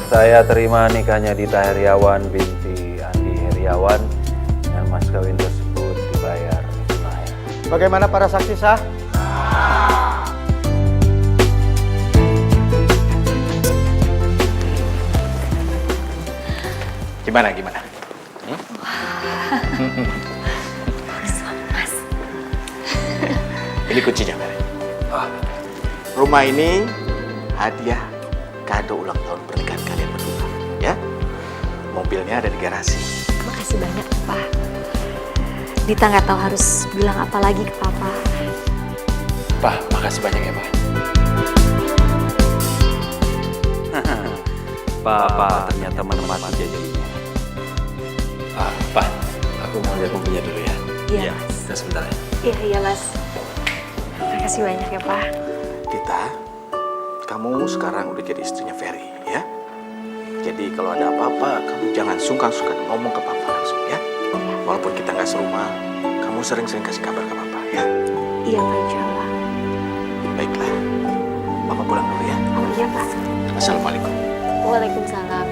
Saya terima nikahnya Dita Heriawan binti Andi Heriawan dan mas kawin tersebut dibayar tunai. Bagaimana para saksi sah? Gimana? Mas. Ini kuncinya, Mary. Rumah ini hadiah kado ulang tahun pernikahan kalian berdua, ya. Mobilnya ada di garasi. Makasih banyak, Pak. Dita nggak tahu harus bilang apa lagi ke Papa. Pak, makasih banyak ya, Pak. Papa ternyata menempati janjinya. Pak, aku mau lihat mobilnya dulu ya. Iya, Mas. Kita sebentar ya. Iya, Mas. Makasih banyak ya, Pak. Dita, kamu sekarang udah jadi istrinya Ferry, ya. Jadi kalau ada apa-apa, kamu jangan sungkan-sungkan ngomong ke Papa langsung, ya. Walaupun kita nggak serumah, kamu sering-sering kasih kabar ke Papa, ya. Iya, Pak, insya Allah. Baiklah, Papa pulang dulu ya. Oh iya, Pak. Assalamualaikum. Waalaikumsalam.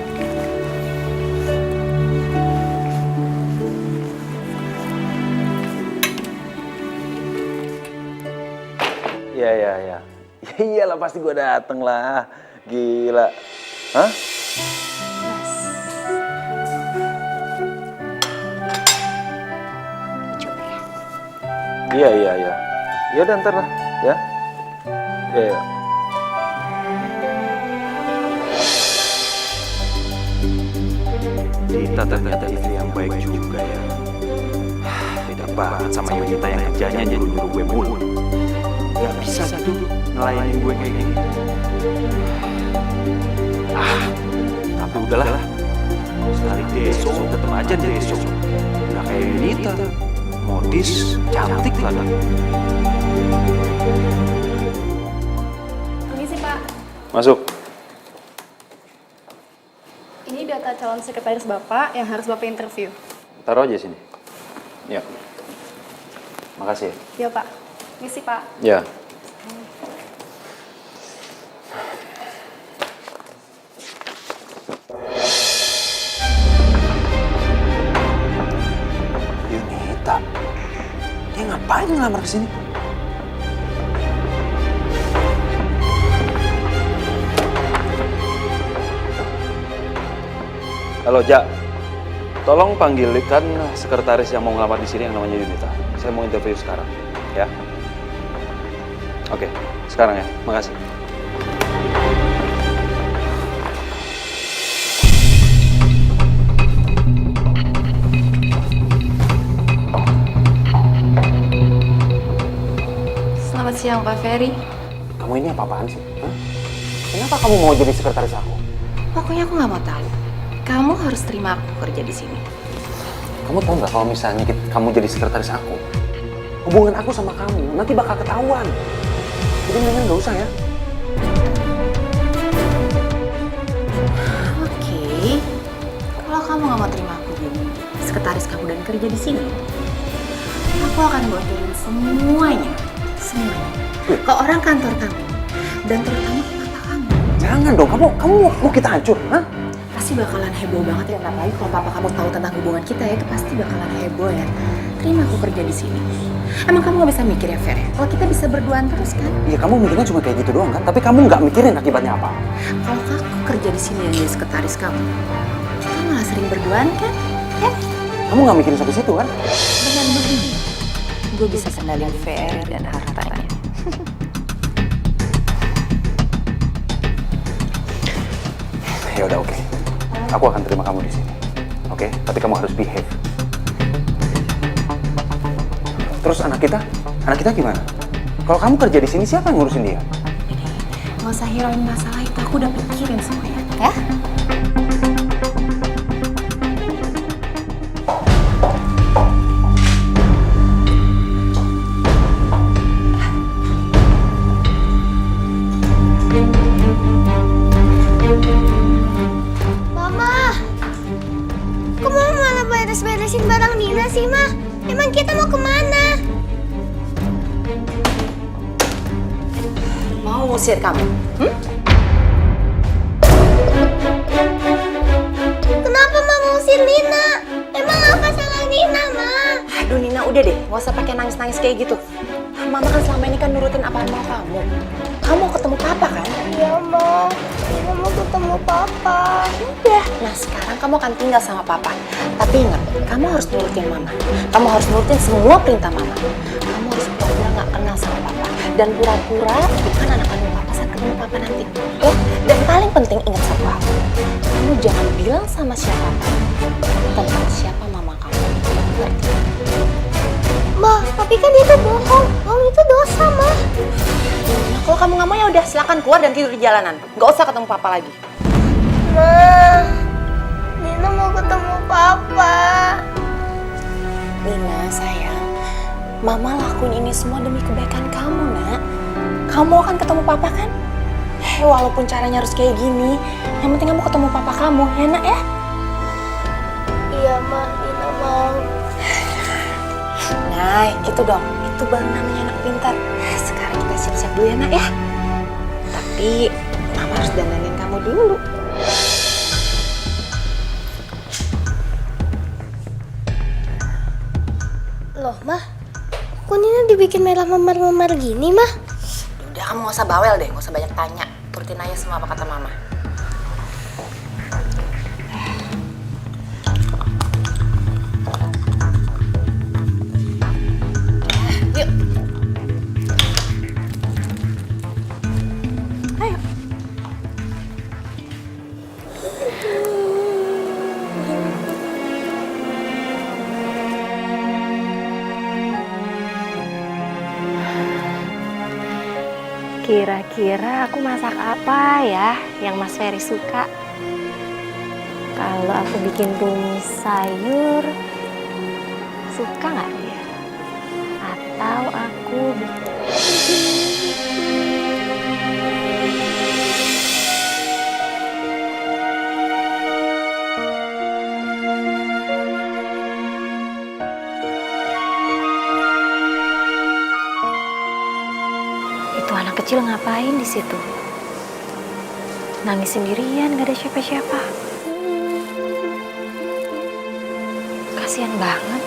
Iya. Ya iyalah pasti gue dateng lah. Gila. Hah? Mas. Coba ya. Iya. Ya udah ntar lah, ya. Iya. Dita ternyata istri yang baik juga ya. Beda banget sama Yunita yang kerjanya jadi nyuruh gue mulu. Gak bisa gitu ngelayanin gue kayak gini. Tapi udahlah. Sekali deso, tetep aja deso. Gak kayak Yunita. Modis, cantik lagi. Permisi, Pak. Masuk. Ini data calon sekretaris Bapak yang harus Bapak interview. Taruh aja sini. Ya. Makasih. Ya, Pak. Misi, Pak. Ya. Yunita. Dia ngapain ngelamar ke sini? Halo, Jak. Tolong panggilkan sekretaris yang mau ngelamar di sini yang namanya Yunita. Saya mau interview sekarang, ya. Oke, sekarang ya. Makasih. Selamat siang, Pak Ferry. Kamu ini apa-apaan sih? Hah? Kenapa kamu mau jadi sekretaris aku? Pokoknya aku nggak mau tahu. Kamu harus terima aku kerja di sini. Kamu tahu nggak kalau misalnya kamu jadi sekretaris aku, hubungan aku sama kamu nanti bakal ketahuan. Jadi mendingan nggak usah ya. Oke. Kalau kamu nggak mau terima aku jadi sekretaris kamu dan kerja di sini, aku akan bocorin semuanya ke orang kantor kamu dan terutama ke papa kamu. Jangan dong, kamu mau kita hancur, hah? Pasti bakalan heboh banget ya, apalagi kalau papa kamu tahu tentang hubungan kita ya, itu pasti bakalan heboh ya. Terima aku kerja di sini. Emang kamu nggak bisa mikir ya, Fer? Kalau kita bisa berduaan terus kan? Iya, kamu mikirnya cuma kayak gitu doang kan? Tapi kamu nggak mikirin akibatnya apa. Kalau aku kerja di sini yang jadi sekretaris kamu, kita malah sering berduaan kan? Ya? Kamu nggak mikirin sampai situ kan? Dengan begini, gue bisa kendaliin VR dan hartanya. Ya udah, oke. Aku akan terima kamu di sini. Oke? Tapi kamu harus behave. Terus anak kita gimana? Kalau kamu kerja di sini, siapa yang ngurusin dia? Gak usah hirauin masalah itu, aku udah pikirin semuanya, ya? Mama, kok mau malah beres-beresin barang Nina sih, Ma? Emang kita mau kemana? Mau ngusir kamu? udah deh, nggak usah pakai nangis-nangis kayak gitu. Mama kan selama ini kan nurutin apa mau kamu. Kamu mau ketemu papa kan? Iya, Ma. Nina mau ketemu Papa. Udah. Nah sekarang kamu akan tinggal sama papa. Tapi ingat, kamu harus nurutin mama. Kamu harus nurutin semua perintah mama. Kamu harus pura-pura nggak kenal sama papa. Dan pura-pura bukan anak kandung papa saat ketemu papa nanti. Ya? Dan paling penting ingat satu hal. Kamu jangan bilang sama siapa tentang siapa mama kamu. Ngerti? Ma, tapi kan itu bohong. Bohong itu dosa, Ma. Nah, kalau kamu nggak mau ya udah silakan keluar dan tidur di jalanan. Nggak usah ketemu papa lagi. Ma, Nina mau ketemu Papa. Nina sayang, mama lakuin ini semua demi kebaikan kamu nak. Kamu akan ketemu papa kan? Walaupun caranya harus kayak gini, yang penting kamu ketemu papa kamu ya nak ya. Iya, Ma. Nina mau. Nah itu dong, itu baru namanya anak pintar. Sekarang kita siap-siap dulu ya nak ya. Tapi mama harus dandanin kamu dulu. Loh, Ma. Kok Nina dibikin merah memar-memar gini, Ma? Udah kamu gak usah bawel deh, gak usah banyak tanya. Turutin aja semua apa kata mama. Yuk. Ayo. Kira-kira aku masak apa ya yang Mas Ferry suka? Kalau aku bikin tumis sayur, suka nggak dia? Atau aku itu anak kecil ngapain di situ? Nangis sendirian, gak ada siapa-siapa. Kasihan banget.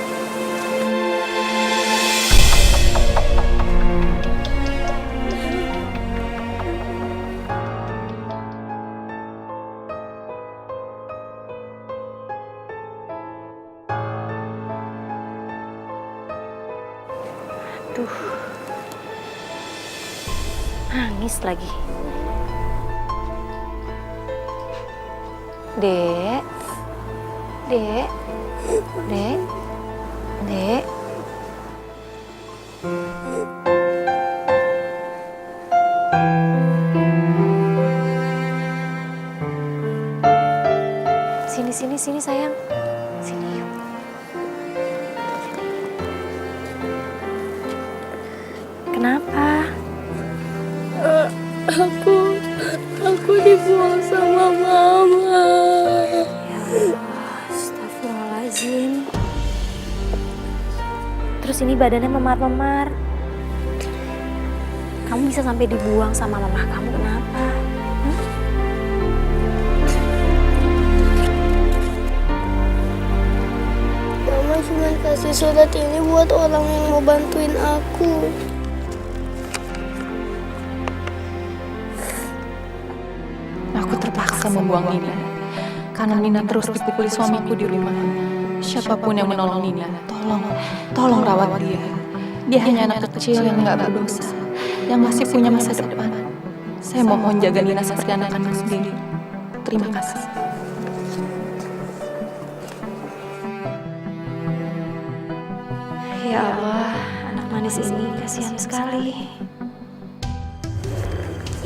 Aduh. Nangis lagi. Dek. Dek. Dek. Dek. Sini sayang. Sini yuk. Kenapa? Aku dibuang sama Mama. Ya Allah, astagfirullahaladzim. Terus ini badannya memar-memar. Kamu bisa sampai dibuang sama mama kamu, kenapa? Mama cuma kasih surat ini buat orang yang mau bantuin aku. Aku terpaksa membuang Nina karena Nina terus dipukuli suamiku di rumah. Siapapun yang menolong Nina, tolong rawat dia. Dia hanya anak kecil yang nggak berdosa, yang masih punya masa depan. Saya mohon jaga Nina seperti anak-anak sendiri. Terima kasih. Ya Allah, anak manis ini kasihan sekali.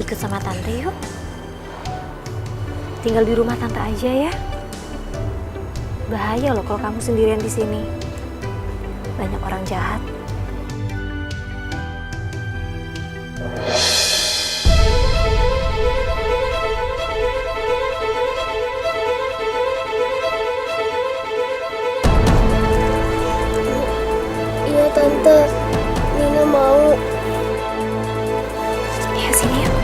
Ikut sama tante yuk. Tinggal di rumah tante aja ya. Bahaya loh kalau kamu sendirian di sini. Banyak orang jahat. Iya tante, Nina mau. Ya sini yuk.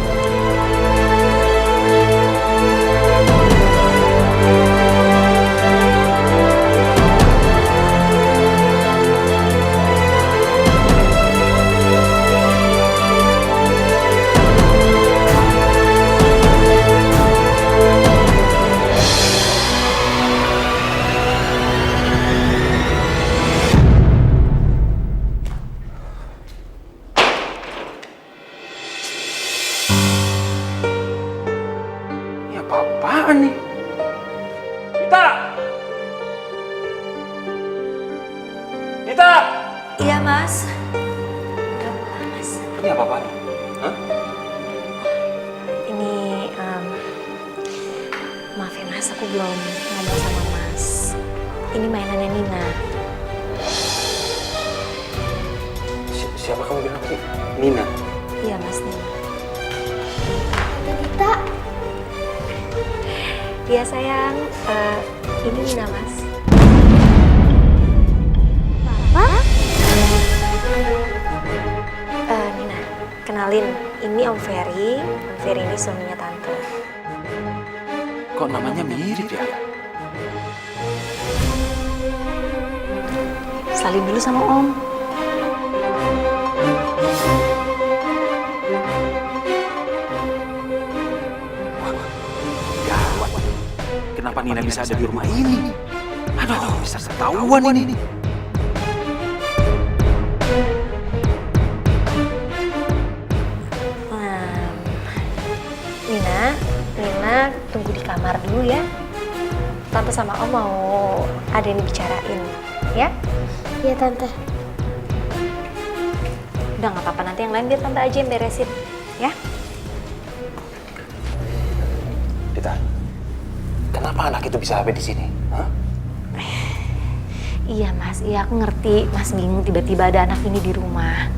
Nita! Iya, Mas. Udah pulang, Mas. Ini apa-apaan? Hah? Ini, maaf ya, Mas. Aku belum ngomong sama Mas. Ini mainannya Nina. Siapa kamu bilang sih? Nina? Iya, Mas, Nina. Tante Dita, Iya, sayang. Ini Nina, Mas. Papa? Nina, kenalin. Ini Om Ferry. Om Ferry ini suaminya Tante. Kok namanya mirip ya? Salim dulu sama Om. Gawat. Kenapa Nina bisa ada di rumah ini? Aduh, bisa ketahuan ini. Nina tunggu di kamar dulu ya. Tante sama Om mau ada yang dibicarain, ya? Iya Tante. Udah nggak apa-apa, nanti yang lain biar Tante aja yang beresin, ya? Dita, kenapa anak itu bisa sampai di sini? Hah? Iya Mas, iya aku ngerti. Mas bingung tiba-tiba ada anak ini di rumah.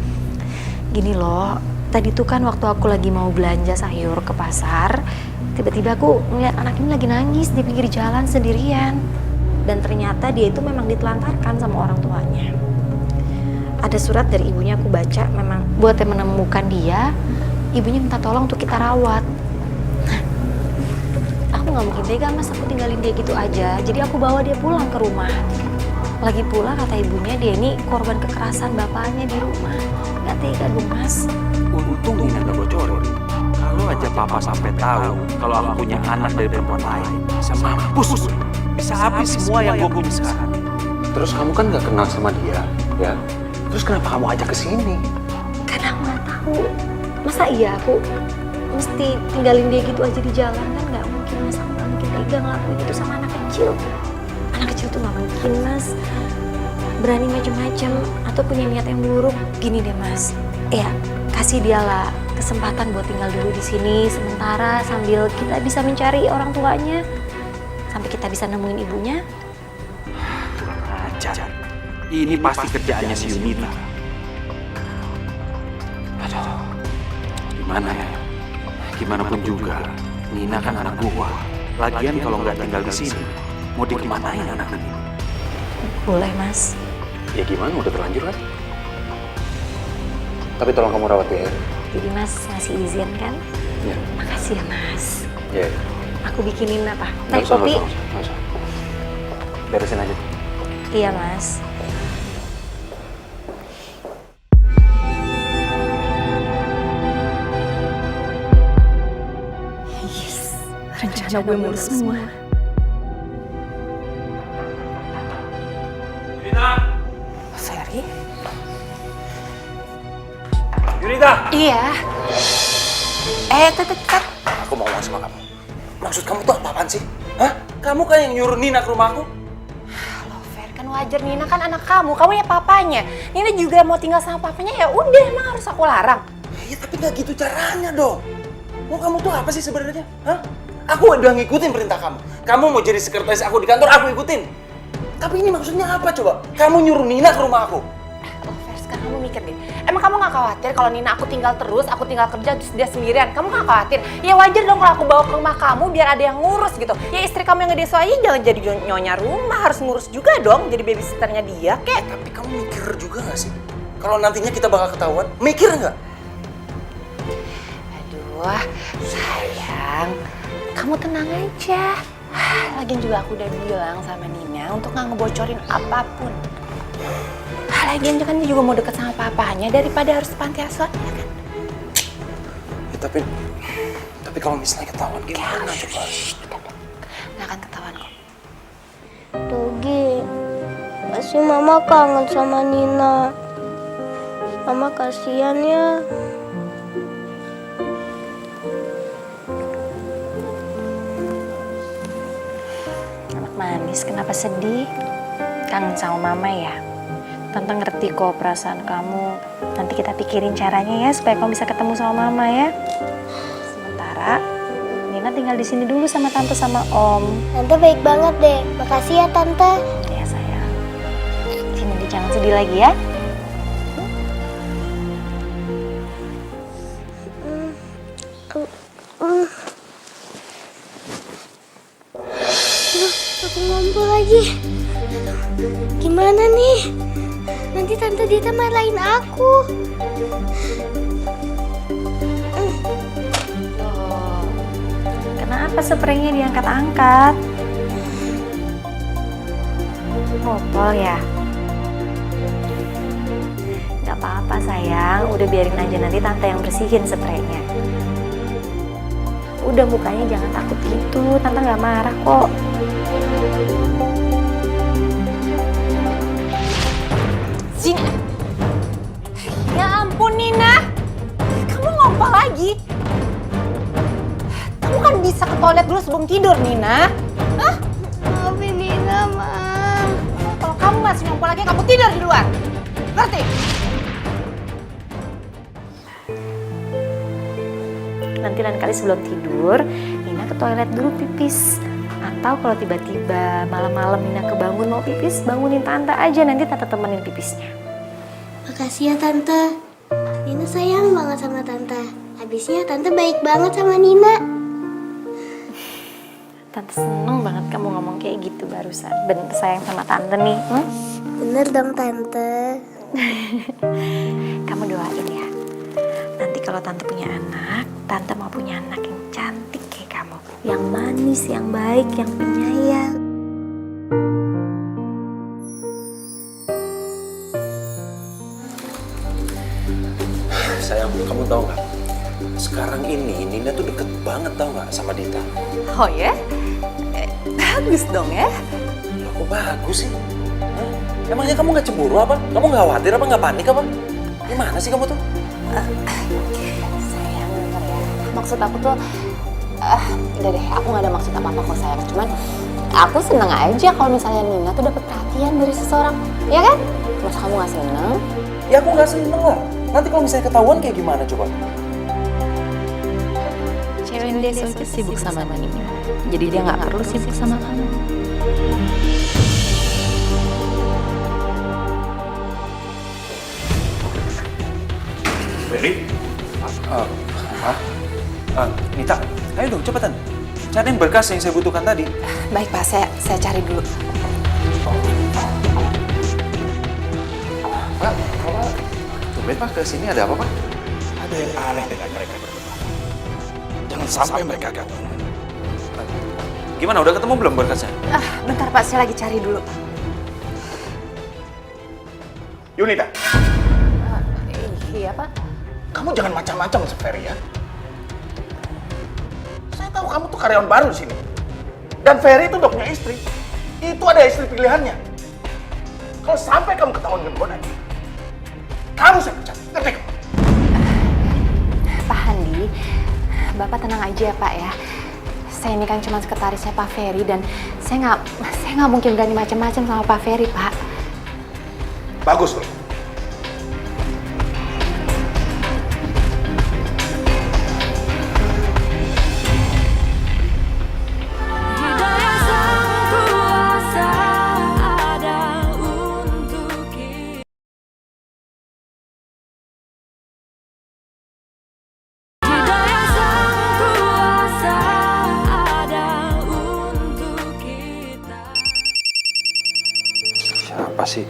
Gini loh, tadi tuh kan waktu aku lagi mau belanja sayur ke pasar, tiba-tiba aku ngeliat anak ini lagi nangis di pinggir jalan sendirian. Dan ternyata dia itu memang ditelantarkan sama orang tuanya. Ada surat dari ibunya aku baca, memang buat yang menemukan dia, ibunya minta tolong untuk kita rawat. Aku nggak mungkin tega Mas, aku tinggalin dia gitu aja. Jadi aku bawa dia pulang ke rumah. Lagi pula kata ibunya dia ini korban kekerasan bapaknya di rumah. Gak tega dong Mas. Untung Nina gak bocorin. Kalau aja papa sampai tahu kalau aku punya anak dari perempuan lain, bisa mampus gue. Bisa habis semua yang gue punya sekarang. Terus kamu kan gak kenal sama dia, ya? Terus kenapa kamu ajak ke sini? Karena aku nggak tahu. Masa iya aku mesti tinggalin dia gitu aja di jalan, kan nggak mungkin Mas. Aku nggak mungkin tega ngelakuin itu sama anak kecil. Anak kecil tuh nggak mungkin Mas berani macam-macam atau punya niat yang buruk. Gini deh Mas, ya kasih dialah kesempatan buat tinggal dulu di sini sementara sambil kita bisa mencari orang tuanya sampai kita bisa nemuin ibunya. Kurang ajar. Ini pasti kerjaannya si Yunita. Aduh, gimana ya? Gimana pun juga, Nina kan anak gua. Lagian kalau nggak tinggal di sini, mau dikemanain anak ini? Boleh Mas. Ya gimana, udah terlanjur kan? Tapi tolong kamu rawat dia, ya? Jadi Mas ngasih izin kan? Iya. Makasih ya Mas. Iya. Aku bikinin apa? Nggak Teh usah, kopi? nggak usah. Beresin aja. Iya Mas. Yes, rencana gue mulus semua. Ferry? Yunita! Iya. Tet. Aku mau ngomong sama kamu. Maksud kamu tuh apaan sih? Hah? Kamu kan yang nyuruh Nina ke rumahku? Loh, Fer, kan wajar Nina kan anak kamu ya papanya. Nina juga mau tinggal sama papanya, ya udah, emang harus aku larang. Iya, tapi nggak gitu caranya dong. Mau kamu tuh apa sih sebenarnya? Hah? Aku udah ngikutin perintah kamu. Kamu mau jadi sekretaris aku di kantor, aku ikutin. Tapi ini maksudnya apa coba? Kamu nyuruh Nina ke rumah aku. Loh, Fer, sekarang kamu mikir deh. Emang kamu gak khawatir kalau Nina aku tinggal terus, aku tinggal kerja terus dia sendirian? Kamu gak khawatir? Ya wajar dong kalau aku bawa ke rumah kamu biar ada yang ngurus gitu. Ya istri kamu yang gede aja jangan jadi nyonya rumah, harus ngurus juga dong jadi babysitternya dia, kek. Tapi kamu mikir juga gak sih? Kalau nantinya kita bakal ketahuan, mikir nggak? Aduh, sayang, kamu tenang aja. Lagian juga aku udah bilang sama Nina untuk gak ngebocorin apapun. Lagian kan dia juga mau deket sama papanya daripada harus panti asuhan, ya kan? Ya, tapi kalau misalnya ketahuan gimana coba? Gak akan ketahuan kok. Dogi, pasti Mama kangen sama Nina. Mama kasihan ya. Anak manis, kenapa sedih? Kangen sama mama ya? Tante ngerti kok perasaan kamu. Nanti kita pikirin caranya ya supaya kamu bisa ketemu sama mama ya. Sementara Nina tinggal di sini dulu sama tante sama om. Tante baik banget deh. Makasih ya Tante. Ya sayang. Sini jangan sedih lagi ya. Aku ngumpul lagi. Gimana nih? Nanti Tante Dita marahin aku. Loh, kenapa spraynya diangkat-angkat? Botol ya? Gak apa-apa sayang, udah biarin aja nanti tante yang bersihin spraynya. Udah mukanya jangan takut gitu, tante gak marah kok. Sini. Ya ampun Nina, kamu ngapa lagi? Kamu kan bisa ke toilet dulu sebelum tidur Nina. Hah? Maafin Nina, Ma. Kalau kamu masih ngomong lagi, kamu tidur di luar. Ngerti? Nanti lain kali sebelum tidur, Nina ke toilet dulu pipis. Atau kalau tiba-tiba malam-malam Nina kebangun mau pipis, bangunin tante aja, nanti tante temenin pipisnya. Makasih ya Tante. Nina sayang banget sama Tante. Habisnya Tante baik banget sama Nina. Tante seneng banget kamu ngomong kayak gitu barusan. Bener sayang sama tante nih. Bener dong Tante. Kamu doain ya. Nanti kalau tante punya anak, tante mau punya anak yang cantik kayak kamu. Yang manis, yang baik, yang penyayang. Sayang, kamu tahu nggak? Sekarang ini Nina tuh deket banget tahu nggak sama Dita. Oh ya? Bagus dong ya. Loh, kok bagus sih? Hah? Emangnya kamu nggak cemburu apa? Kamu nggak khawatir apa? Nggak panik apa? Gimana sih kamu tuh? Sayang, denger ya. Maksud aku tuh, udah deh, aku gak ada maksud apa-apa kok sayang. Cuman aku seneng aja kalau misalnya Nina tuh dapet perhatian dari seseorang, ya kan? Masa kamu gak seneng? Ya aku nggak seneng lah. Nanti kalau misalnya ketahuan kayak gimana coba? Cewek Deso itu sibuk sama Nina. Jadi dia gak perlu sibuk sama kamu. Ferry? Nita, ayo dong cepetan. Cariin berkas yang saya butuhkan tadi. Baik Pak, saya cari dulu. Pak, tumben Pak kesini ada apa Pak? Ada yang aneh dengan mereka berdua. Jangan sampai mereka gabung. Gimana, udah ketemu belum berkasnya? Bentar Pak, saya lagi cari dulu. Yunita, Iya Pak. kamu jangan macam-macam sama Ferry ya. Saya tahu kamu tuh karyawan baru di sini. Dan Ferry itu udah punya istri. Itu ada istri pilihannya. Kalau sampai kamu ketahuan dengan goda dia, kamu saya pecat. Ngerti kamu? Pak Handi, Bapak tenang aja ya Pak ya. Saya ini kan cuma sekretarisnya Pak Ferry dan saya nggak mungkin berani macam-macam sama Pak Ferry Pak. Bagus loh. Siapa sih?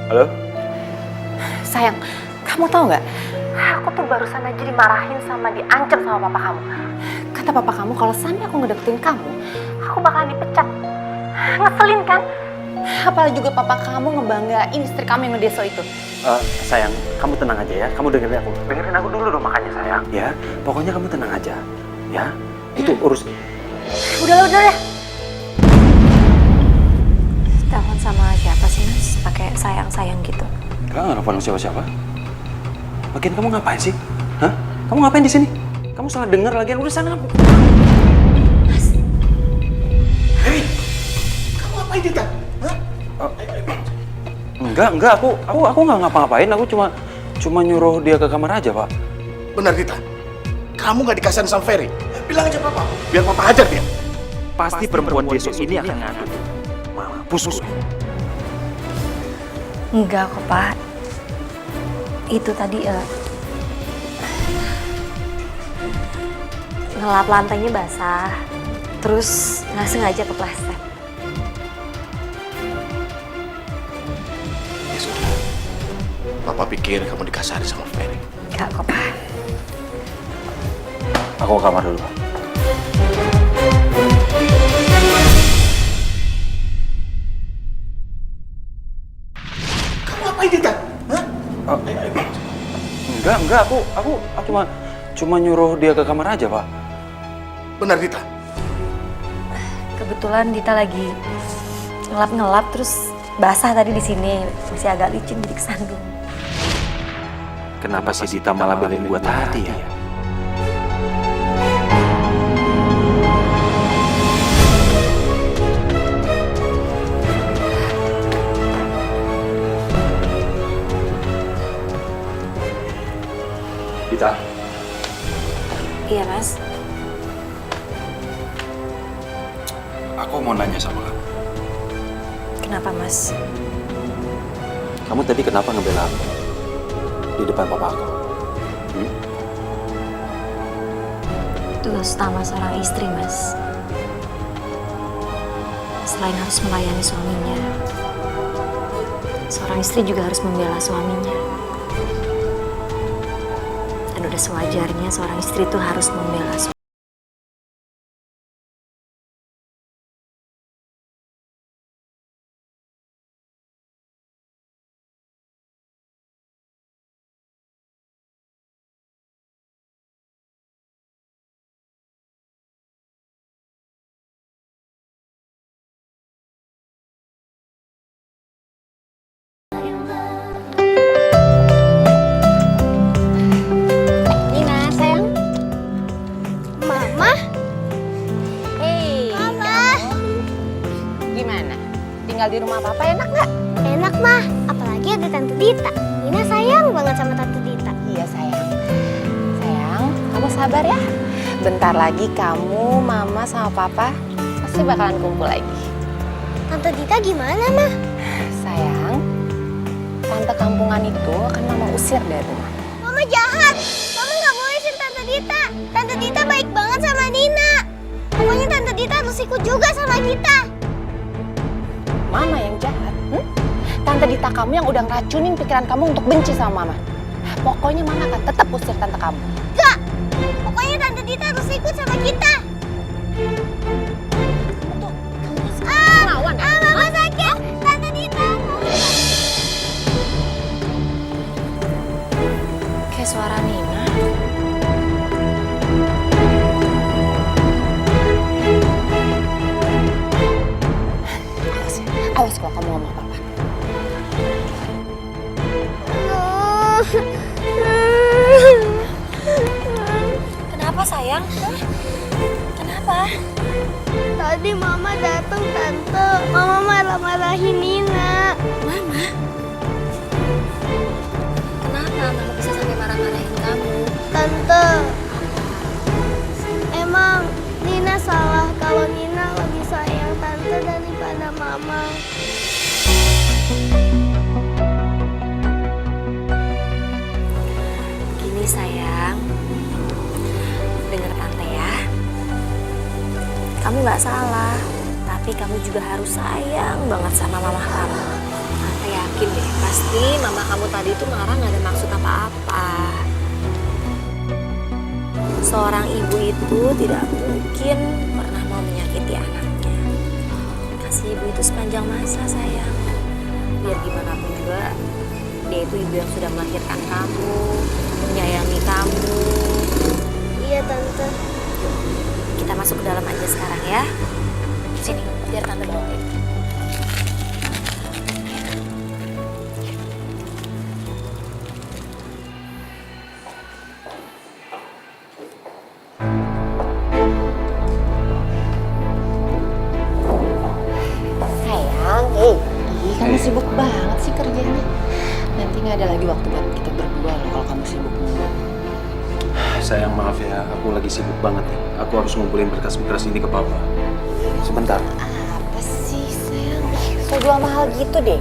Halo? Sayang, kamu tahu nggak? Aku tuh barusan aja dimarahin sama diancam sama papa kamu. Kata papa kamu kalau sampai aku ngedeketin kamu, aku bakalan dipecat. Ngeselin kan? Apalagi juga papa kamu ngebanggain istri kamu yang ngedeso itu. Sayang, kamu tenang aja ya. Kamu dengerin aku. Dengerin aku dulu dong makanya sayang. Ya, pokoknya kamu tenang aja. Ya, itu urus. Udah ya. Telepon sama siapa sih mas? Pakai sayang-sayang gitu. Enggak nelfon siapa-siapa. Lagian kamu ngapain sih? Hah? Kamu ngapain di sini? Kamu salah dengar lagian udah sana. Ferry, kamu ngapain Dita? Hah? Enggak, aku nggak ngapa-ngapain, aku cuma nyuruh dia ke kamar aja, Pak. Benar Dita, kamu nggak dikasihan sama Ferry. Bilang aja papa, biar papa hajar dia. Pasti perempuan besok ini akan ngadu. Mampus gue. Enggak kok, Pak. Itu tadi ngelap lantainya basah, terus nggak sengaja kepleset. Ya sudah, papa pikir kamu dikasari sama Ferry. Enggak kok, Pak. Aku ke kamar dulu, Pak. Kamu ngapain Dita? Hah? Enggak, aku cuma nyuruh dia ke kamar aja, Pak. Benar Dita. Kebetulan Dita lagi ngelap terus basah tadi di sini, masih agak licin jadi kesandung. Kenapa si Dita malah belain gua tadi ya? Dita, Iya, Mas. aku mau nanya sama kamu. Kenapa, Mas? Kamu tadi kenapa ngebela aku di depan papa aku? Itu sama seorang istri, Mas. Selain harus melayani suaminya, seorang istri juga harus membela suaminya. Dan udah sewajarnya seorang istri itu harus membela suaminya. Nina, sayang. Mama, Hei, Papa. gimana? Tinggal di rumah papa enak nggak? Enak mah, apalagi ada Tante Dita. Nina sayang banget sama Tante Dita. Iya sayang. Sayang, kamu sabar ya. Bentar lagi kamu, mama sama papa pasti bakalan kumpul lagi. Tante Dita gimana mah? Sayang, tante kampungan itu akan mama usir dari rumah. Mama jahat. Mama nggak boleh sih Tante Dita. Tante Dita baik banget sama Nina. Pokoknya Tante Dita harus ikut juga sama kita. Mama yang jahat. Tante Dita kamu yang udah ngeracunin pikiran kamu untuk benci sama mama. Pokoknya mama akan tetap usir tante kamu. Enggak. Pokoknya Tante Dita harus ikut sama kita. Lawan ya? Mama sakit. Tante Dita. Kayak suara Nina. Awas kalau kamu ngomong apa-apa. Kenapa, sayang? Hah? Kenapa? Tadi Mama datang Tante. Mama marah-marahin Nina. Mama? Kenapa Mama bisa sampai marah-marahin kamu? Tante, emang Nina salah kalau Nina lebih sayang Tante daripada Mama. Gini sayang, dengar Tante ya. Kamu nggak salah, tapi kamu juga harus sayang banget sama mama kamu. Tante yakin deh, pasti mama kamu tadi itu marah nggak ada maksud apa-apa. Seorang ibu itu tidak mungkin pernah mau menyakiti anaknya. Kasih ibu itu sepanjang masa sayang. Biar gimana pun juga, dia itu ibu yang sudah melahirkan kamu, menyayangi kamu. Iya Tante. Kita masuk ke dalam aja sekarang ya. Sini, biar Tante bawain. Sayang, kamu sibuk banget sih kerjanya. Ini ada lagi waktu buat kita berdua loh kalau kamu sibuk. Sayang maaf ya, aku lagi sibuk banget ya. Aku harus ngumpulin berkas-berkas ini ke papa. Sebentar. Apa sih sayang? Kok jual mahal gitu deh?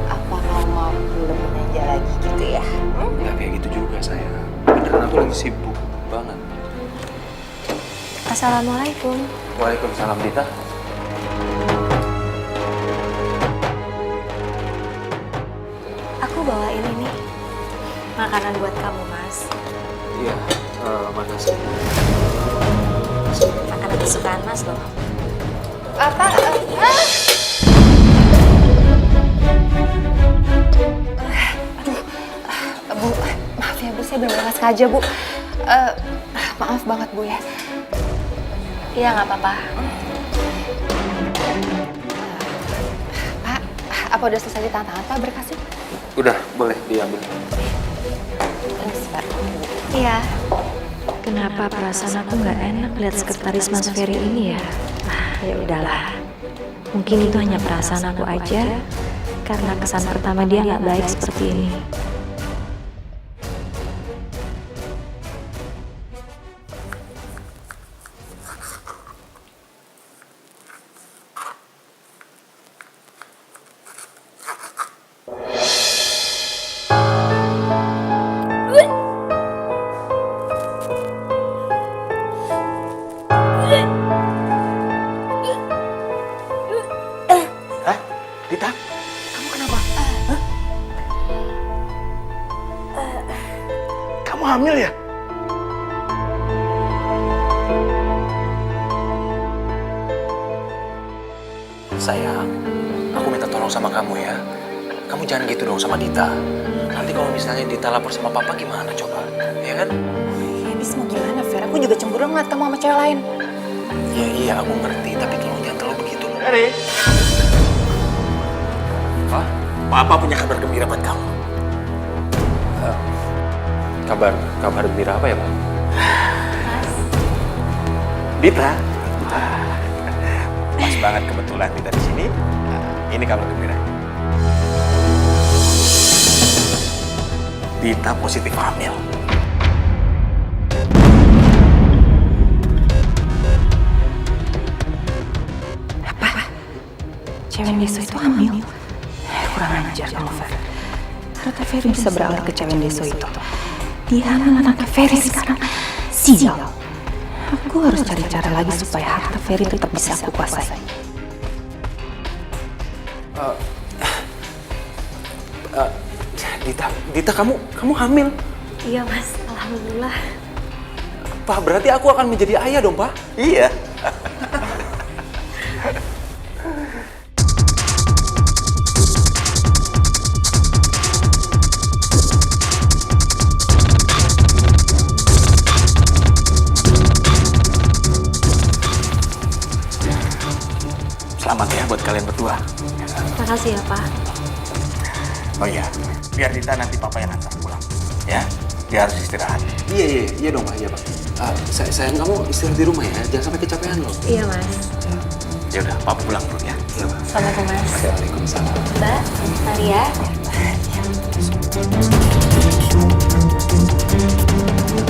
Apa kamu mau belanja lagi gitu ya? Nggak kayak gitu juga sayang. Beneran aku lagi sibuk banget. Assalamualaikum. Waalaikumsalam Dita. Aku bawain ini makanan buat kamu, Mas. Iya, makasih. Makanan kesukaan Mas loh. Apa? Bu, maaf ya Bu, saya benar-benar nggak sengaja Bu. Maaf banget Bu ya. Iya, nggak apa-apa. Pak, apa udah selesai ditantangan Pak berkasnya? Udah, boleh diambil. Ini Pak. Iya. Kenapa perasaan aku nggak enak lihat sekretaris Mas Ferry ini ya? Ya udahlah. Mungkin itu hanya perasaan aku aja. Karena kesan pertama dia nggak baik seperti ini. Hah? Dita? Kamu kenapa? Hah? Kamu hamil ya? Sayang, aku minta tolong sama kamu ya. Kamu jangan gitu dong sama Dita. Nanti kalau misalnya Dita lapor sama papa gimana coba? Ya kan? Ya habis mau gimana Fer? Aku juga cemburu ngeliat kamu sama cewek lain. Ya iya aku ngerti, tapi tolong jangan terlalu begitu. Ferry. Pak, papa punya kabar gembira buat kamu. Kabar gembira apa ya, Pak? Dita. Pas banget kebetulan Dita di sini. Ini kabar gembira. Dita positif hamil. Cewek Deso itu hamil. Kurang ajar kamu, Fer. Harta Ferry bisa beralih ke cewek Deso itu. Dia hamil anaknya Ferry sekarang. Sial. Aku harus cari cara lagi supaya harta Ferry tetap bisa aku kuasai. Dita kamu hamil? Iya, Mas. Alhamdulillah. Pak, berarti aku akan menjadi ayah dong, Pak? Iya. Selamat ya buat kalian berdua. Makasih ya, Pak. Oh iya, biar Dita nanti papa yang antar pulang. Ya, dia harus istirahat. Iya dong, Pak. Iya, Pak. Sayang kamu istirahat di rumah ya, jangan sampai kecapean loh. Iya, Mas. Ya udah, papa pulang dulu ya. Iya, Pak. Assalamualaikum, Mas. Waalaikumsalam. Mbak, mari ya.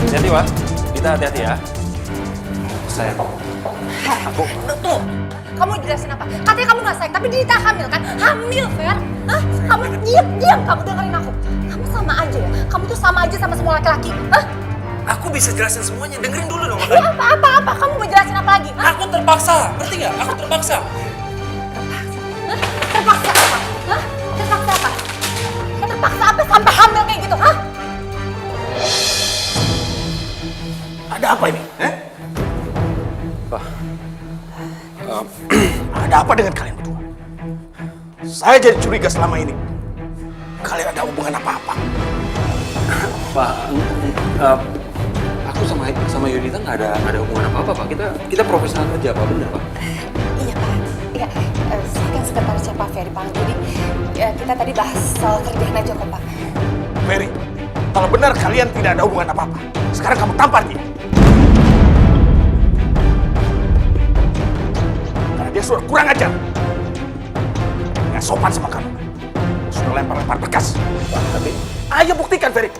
Hati-hati, Pak. Dita hati-hati ya. Sayang. Tuh, kamu jelasin apa? Katanya kamu nggak sayang, tapi Dita hamil kan? Hamil, Fer? Hah? Kamu diam kamu dengerin aku. Kamu sama aja ya? Kamu tuh sama aja sama semua laki-laki. Hah? Aku bisa jelasin semuanya, dengerin dulu dong. Ya, apa? Kamu mau jelasin apa lagi? Hah? Aku terpaksa, ngerti nggak? Aku terpaksa. Hah? Terpaksa apa? Hah? Terpaksa apa? Terpaksa apa sampai hamil kayak gitu? Hah? Ada apa ini? Pak. Ada apa dengan kalian berdua? Saya jadi curiga selama ini. Kalian ada hubungan apa-apa? Pak, aku sama Yudita nggak ada hubungan apa-apa, Pak. Kita profesional kerja, Pak. Bener, Pak. Iya, Pak. Iya, saya kan sekretarisnya Pak Ferry, Pak. Jadi kita tadi bahas soal kerjaan aja kok, Pak. Ferry, kalau benar kalian tidak ada hubungan apa-apa, sekarang kamu tampar dia. Karena dia sudah kurang ajar. Nggak sopan sama kamu. Sudah yang lempar-lempar berkas. Tapi ayo buktikan, Ferry.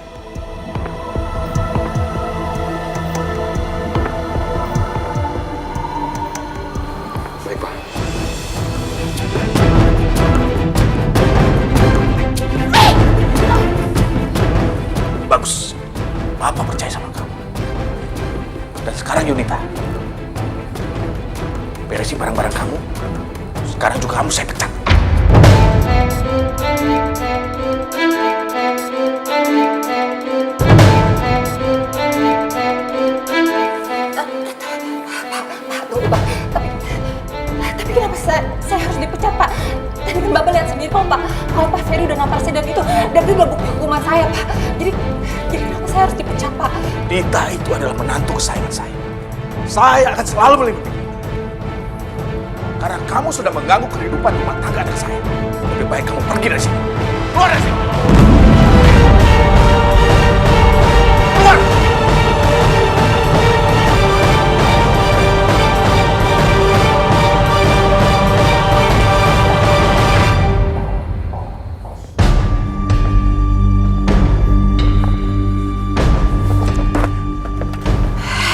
Baik, Pak. Bagus. Papa percaya sama kamu. Dan sekarang Yunita, beresin barang-barang kamu. Sekarang juga kamu saya pecat. Tapi kenapa saya harus dipecat, Pak? Tadi kan Bapak lihat sendiri kok, Pak. Kalau Pak Ferry udah nampar saya dan itu udah bukti hukuman saya, Pak. Jadi kenapa saya harus dipecat, Pak? Dita itu adalah menantu kesayangan saya. Saya akan selalu melindungi. Karena kamu sudah mengganggu kehidupan rumah tangga anak saya. Lebih baik kamu pergi dari sini. Keluar dari sini. Keluar!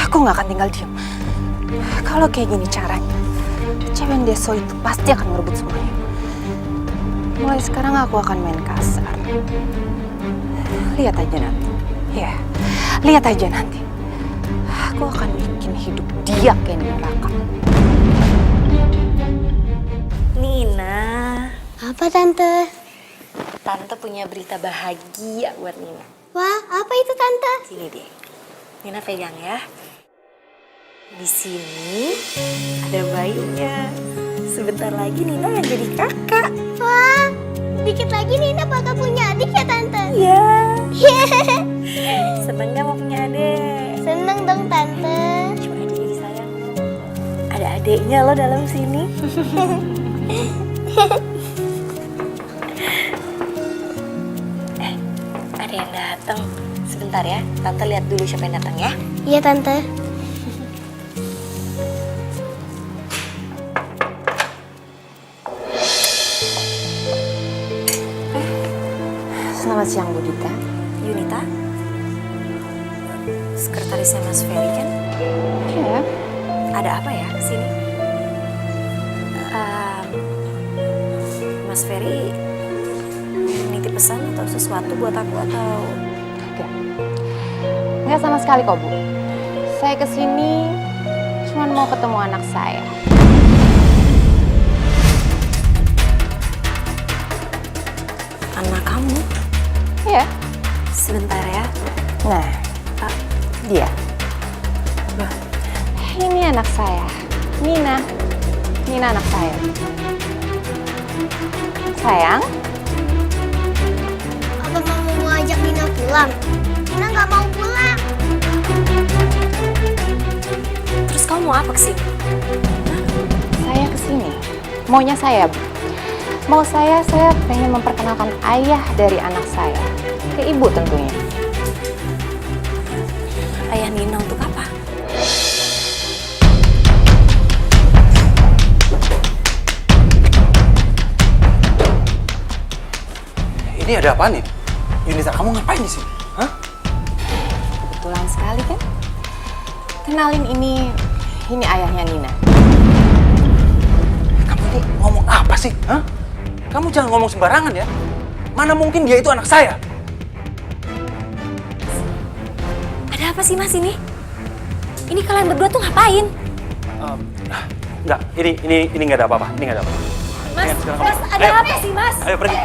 Aku nggak akan tinggal diam. Kalau kayak gini caranya, cewek Deso itu pasti akan merebut semuanya. Mulai sekarang aku akan main kasar. Lihat aja nanti. Ya, lihat aja nanti. Aku akan bikin hidup dia kayak neraka. Nina, Apa Tante? Tante punya berita bahagia buat Nina. Wah, apa itu Tante? Sini deh. Nina pegang ya. Di sini ada bayinya. Sebentar lagi Nina akan jadi kakak. Wah, dikit lagi Nina bakal punya adik ya Tante? Iya. Seneng gak mau punya adik? Seneng dong Tante. Cuma adiknya disayang. Ada adiknya lo dalam sini. Ada yang datang. Sebentar ya, Tante lihat dulu siapa yang datang ya. Iya Tante. Selamat siang, Bu Dita. Yunita, sekretarisnya Mas Ferry kan? Iya. Ada apa ya kesini? Mas Ferry nitip pesan atau sesuatu buat aku atau? Nggak sama sekali kok, Bu. Saya kesini cuma mau ketemu anak saya. Anak kamu? Iya. Sebentar ya. Nah, dia. Ini anak saya, Nina. Nina anak saya. Sayang, Apa kamu mau ajak Nina pulang? Nina nggak mau pulang. Terus kamu mau apa kesini? saya kesini. Maunya saya, Bu. Mau saya pengen memperkenalkan ayah dari anak saya. Ke ibu tentunya. Ayah Nina untuk apa? Ini ada apa nih? Yunita, kamu ngapain di sini? Hah? Kebetulan sekali kan? Kenalin ini ayahnya Nina. Kamu ini ngomong apa sih? Hah? Kamu jangan ngomong sembarangan ya. Mana mungkin dia itu anak saya? Ada apa sih Mas ini? Ini kalian berdua tuh ngapain? Enggak, ini nggak ada apa-apa. Ini nggak ada apa-apa. Mas, Ingat, sekarang Mas, kamu- ada Ayo. apa sih Mas? Ayo pergi.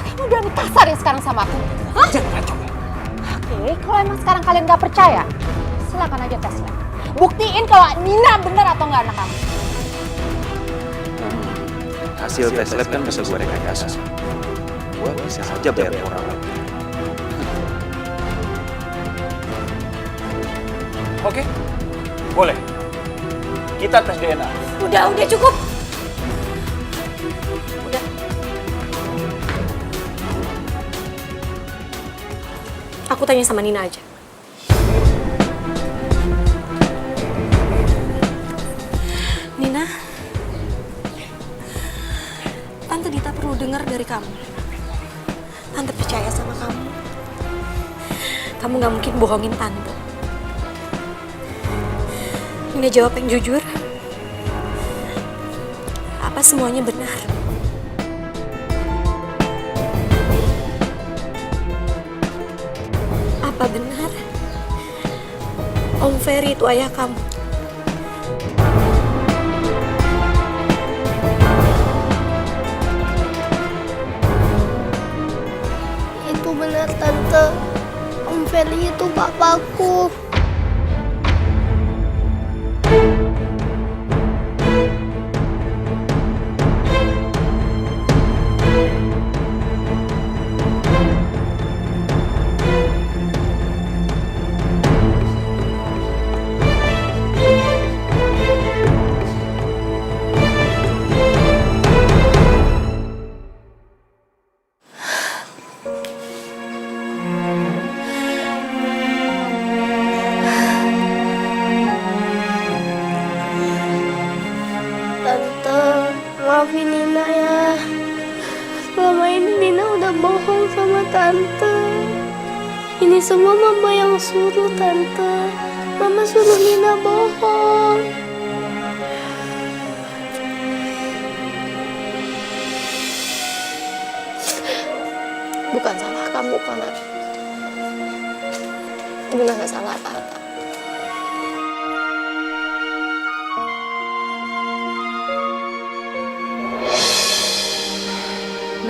Kamu berani kasar ya sekarang sama aku? Hah? Jangan kacau ya. Oke, kalau emang sekarang kalian gak percaya, silakan aja tes lab. Buktiin kalau Nina bener atau nggak anak kamu. Hasil tes lab kan bisa gue rekayasa. Gue bisa saja bayar orang lain. Oke, boleh. Kita tes DNA. Udah cukup. Udah. Aku tanya sama Nina aja. Nina, dengar dari kamu. Tante percaya sama kamu. Kamu gak mungkin bohongin Tante. Nina jawab yang jujur. Apa semuanya benar? Apa benar Om Ferry itu ayah kamu? Itu benar, Tante. Om Ferry itu papaku. Tante, maafin Nina ya. Selama ini Nina udah bohong sama Tante. Ini semua Mama yang suruh, Tante. Mama suruh Nina bohong. Bukan salah kamu, karena Nina gak salah apa-apa.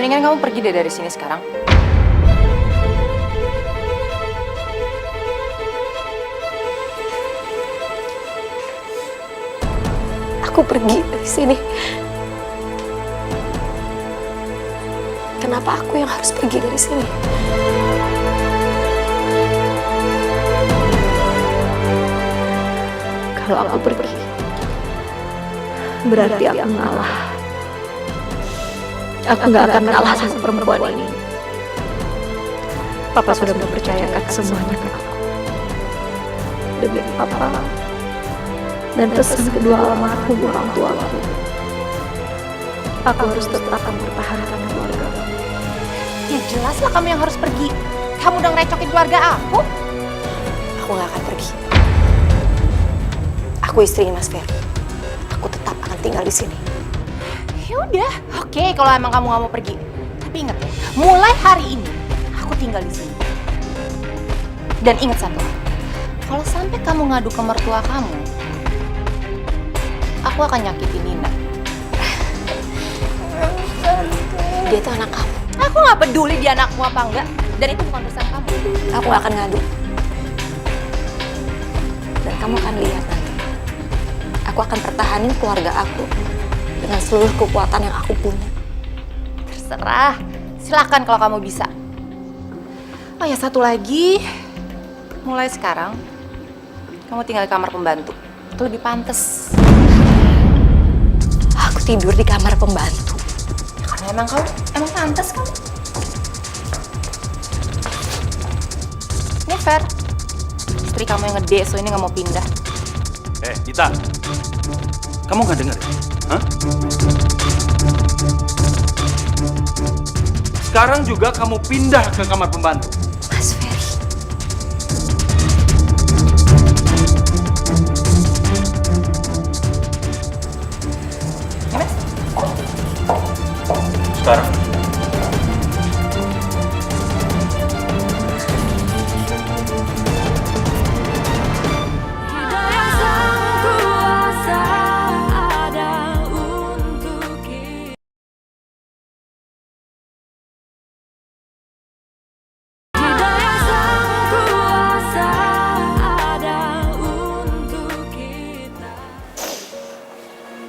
Mendingan kamu pergi deh dari sini sekarang. Aku pergi dari sini. Kenapa aku yang harus pergi dari sini? Kalau aku pergi, berarti aku ngalah. Aku nggak akan kalah sama perempuan ini. Papa sudah mempercayakan semuanya ke aku. Demi Papa dan pesan kedua almarhum orang tuaku, aku harus tetap mempertahankan keluarga. Ya jelaslah kamu yang harus pergi. Kamu udah ngerecokin keluarga aku. Aku nggak akan pergi. Aku istrinya Mas Ferry. Aku tetap akan tinggal di sini. Ya udah, oke kalau emang kamu nggak mau pergi. Tapi ingat ya, mulai hari ini aku tinggal di sini. Dan ingat satu, kalau sampai kamu ngadu ke mertua kamu, aku akan nyakitin Nina. Dia itu anak kamu. Aku nggak peduli dia anakmu apa enggak, dan itu bukan urusan kamu. Aku nggak akan ngadu. Dan kamu akan lihat nanti. Aku akan pertahanin keluarga aku dengan seluruh kekuatan yang aku punya. Terserah, silakan kalau kamu bisa. Oh ya satu lagi, mulai sekarang kamu tinggal di kamar pembantu. Itu lebih pantas. Aku tidur di kamar pembantu. Ya, karena emang pantas kamu. Ini fair. Istri kamu yang gede, so ini nggak mau pindah. Dita, kamu nggak dengar ya? Hah? Sekarang juga kamu pindah ke kamar pembantu. Mas Ferry. Sekarang.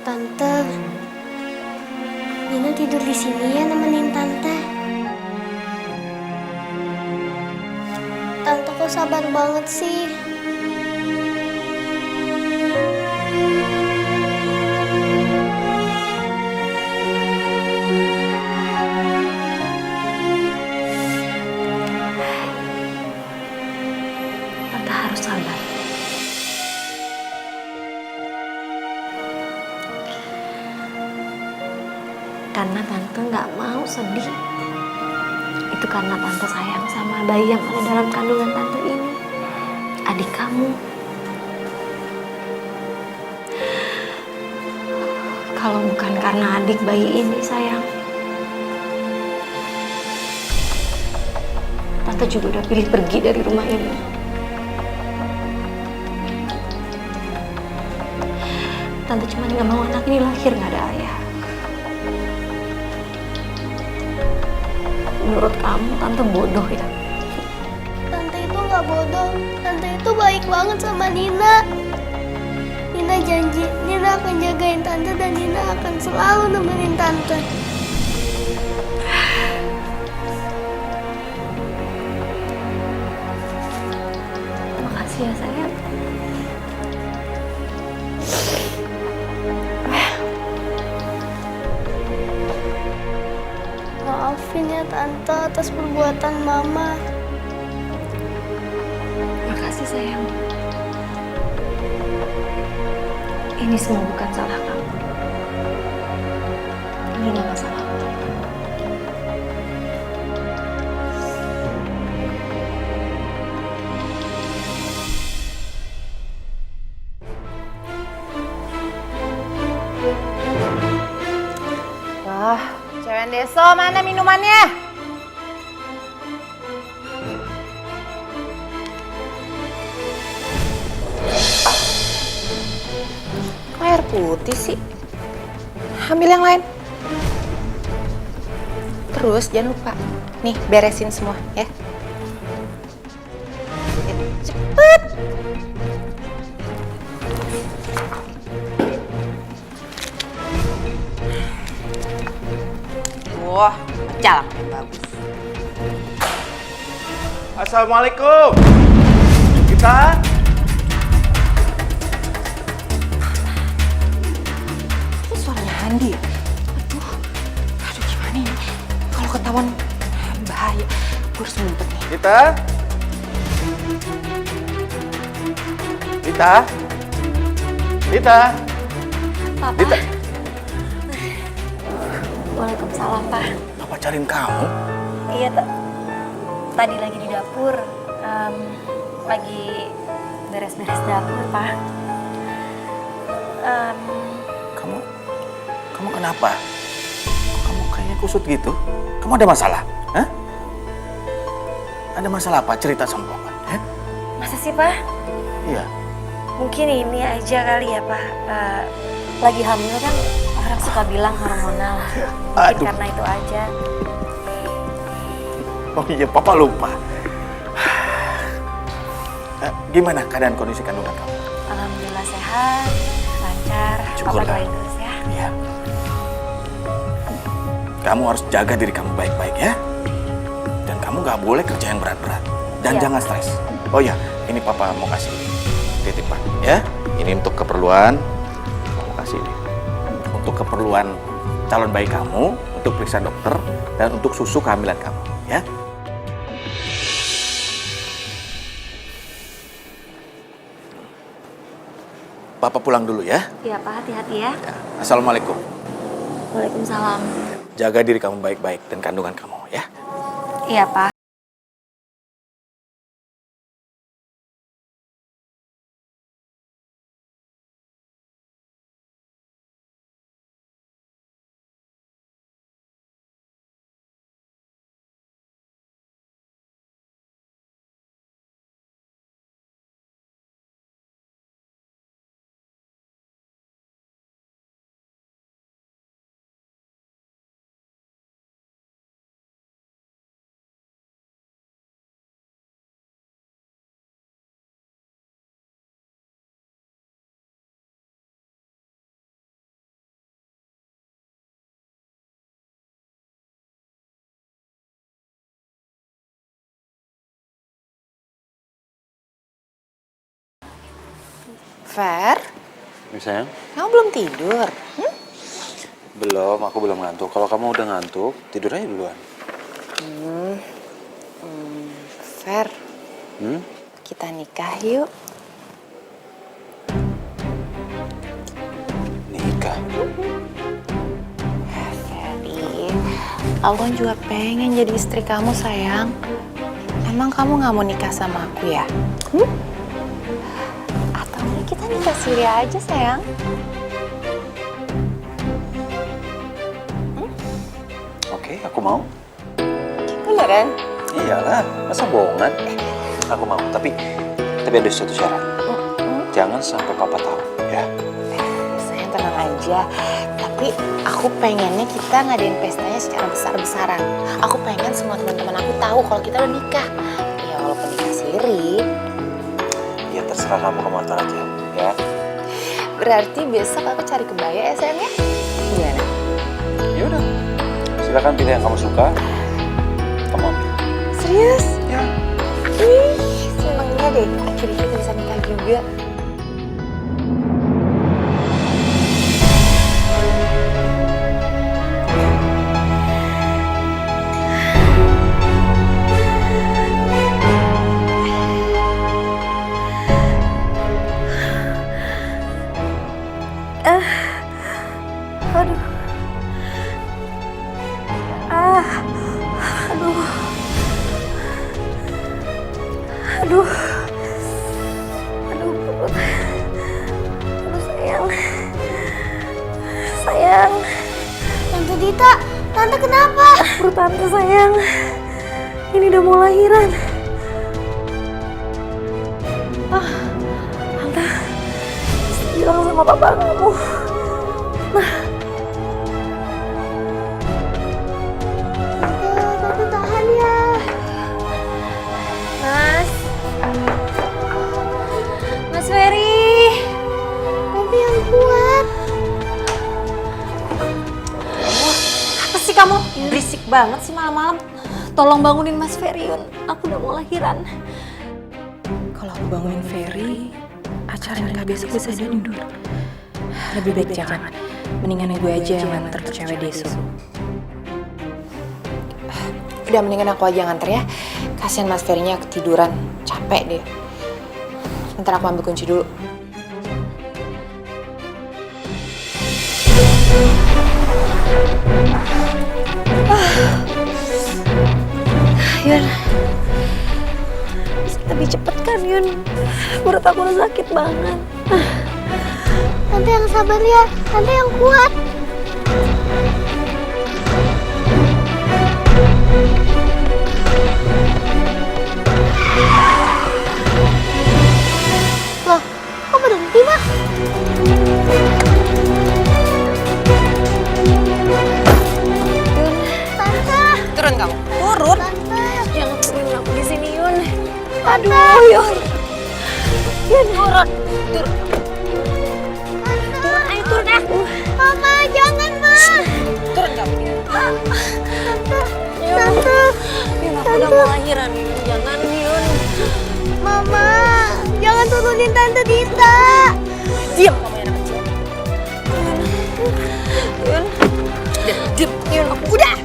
Tante, Nina tidur di sini ya nemenin Tante. Tante kok sabar banget sih. Tante harus sabar. Karena tante nggak mau sedih. Itu karena tante sayang sama bayi yang ada dalam kandungan tante ini. Adik kamu. Kalau bukan karena adik bayi ini, sayang, tante juga udah pilih pergi dari rumah ini. Tante cuma nggak mau anak ini lahir nggak ada ayah. Menurut kamu, tante bodoh ya? Tante itu nggak bodoh. Tante itu baik banget sama Nina. Nina janji, Nina akan jagain tante dan Nina akan selalu nemenin tante. Makasih ya, sayang. Maafin ya tante atas perbuatan mama. Makasih, sayang. Ini semua bukan salah kamu. Ini nama salah aku. Wah, cewek deso mana minumannya? Kok air putih sih? Ambil yang lain. Terus jangan lupa, nih beresin semua ya. Cepet. Wah, jalan. Bagus. Assalamualaikum. Kita Ini suaranya Andi ya? Aduh gimana ini? Kalau ketahuan bahaya. Gue harus ngumpet nih. Kita Papa. Dita. Waalaikumsalam, Pak. Papa cariin kamu. Iya, tadi lagi di dapur. Lagi beres-beres dapur, Pak. Kamu kenapa? Kamu kayaknya kusut gitu. Kamu ada masalah? Hah? Ada masalah apa? Cerita sama Papa. Ya? Masa sih, Pak? Iya. Mungkin ini aja kali ya, Pak. Lagi hamil kan orang suka bilang hormonal. Mungkin Aduh. karena itu aja. Oh iya, Papa lupa. Gimana keadaan kondisi kandungan kamu? Alhamdulillah sehat, lancar. Papa Syukurlah. doain terus ya. Iya. Kamu harus jaga diri kamu baik-baik ya. Dan kamu nggak boleh kerja yang berat-berat. Dan Iya. jangan stres. Oh iya, ini Papa mau kasih titipan ya. Ini untuk keperluan, kamu kasih ini. Untuk keperluan calon bayi kamu, untuk periksa dokter, dan untuk susu kehamilan kamu ya. Papa pulang dulu ya. Iya, Pak. Hati-hati ya. Ya. Assalamualaikum. Waalaikumsalam. Jaga diri kamu baik-baik dan kandungan kamu ya. Iya, Pak. Fer, Ini sayang? kamu belum tidur? Belum, aku belum ngantuk. Kalau kamu udah ngantuk, tidur aja duluan. Fer, Hmm? kita nikah yuk. Nikah? Fer, Aku kan juga pengen jadi istri kamu, sayang. Emang kamu nggak mau nikah sama aku ya? Atau enggak kita nikah siri aja, sayang? Oke, aku mau. Beneran? Iyalah, masa bohongan? Aku mau, tapi ada satu syarat. Jangan sampai papa tahu, ya. Sayang tenang aja. Tapi aku pengennya kita ngadain pestanya secara besar-besaran. Aku pengen semua teman-teman aku tahu kalau kita udah nikah. Ya walaupun nikah siri. Ya terserah kamu atur aja, ya. Berarti besok aku cari kebaya ya sayang ya? Gimana? Ya udah. Silakan pilih yang kamu suka. Kamu ambil. Serius? Ya. Ih, senengnya deh. Akhirnya kita bisa nikah juga. Sayang. Tante Dita, Tante kenapa? Perut Tante sayang. Ini udah mau lahiran. Tante, bilang sama papa kamu. Tante tahan ya. Mas Ferry. Tante yang kuat. Apa sih kamu? Berisik banget sih malam-malam. Tolong bangunin Mas Ferry, Yun. Aku udah mau lahiran. Kalau aku bangunin Ferry, acara nikah besok bisa diundur. Lebih baik jangan. Mendingan gue aja yang nganter ke cewek Deso. Udah mendingan aku aja nganter ya. Kasian Mas Ferry-nya ketiduran. Capek deh. Ntar aku ambil kunci dulu. Yun, bisa lebih cepet kan Yun? Perut aku udah sakit banget. Tante yang sabar ya, Tante yang kuat. Loh, kok berhenti mah? Tante, Turun kamu. turun. Tante, Jangan turunin aku di sini, Yun. aduh Yun. Yun, turun. Turun, ayo turun ya. Mama, jangan Ma. Turun kamu. Tante, Yun, aku udah mau lahiran, Yun. Jangan, Yun. Mama, jangan turunin Tante Dita. Diam kamu ya anak kecil. Yun. Diam. Yun, aku udah.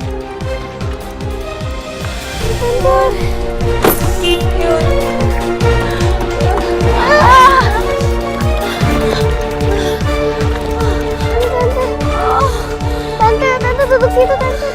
Tante duduk situ Tante.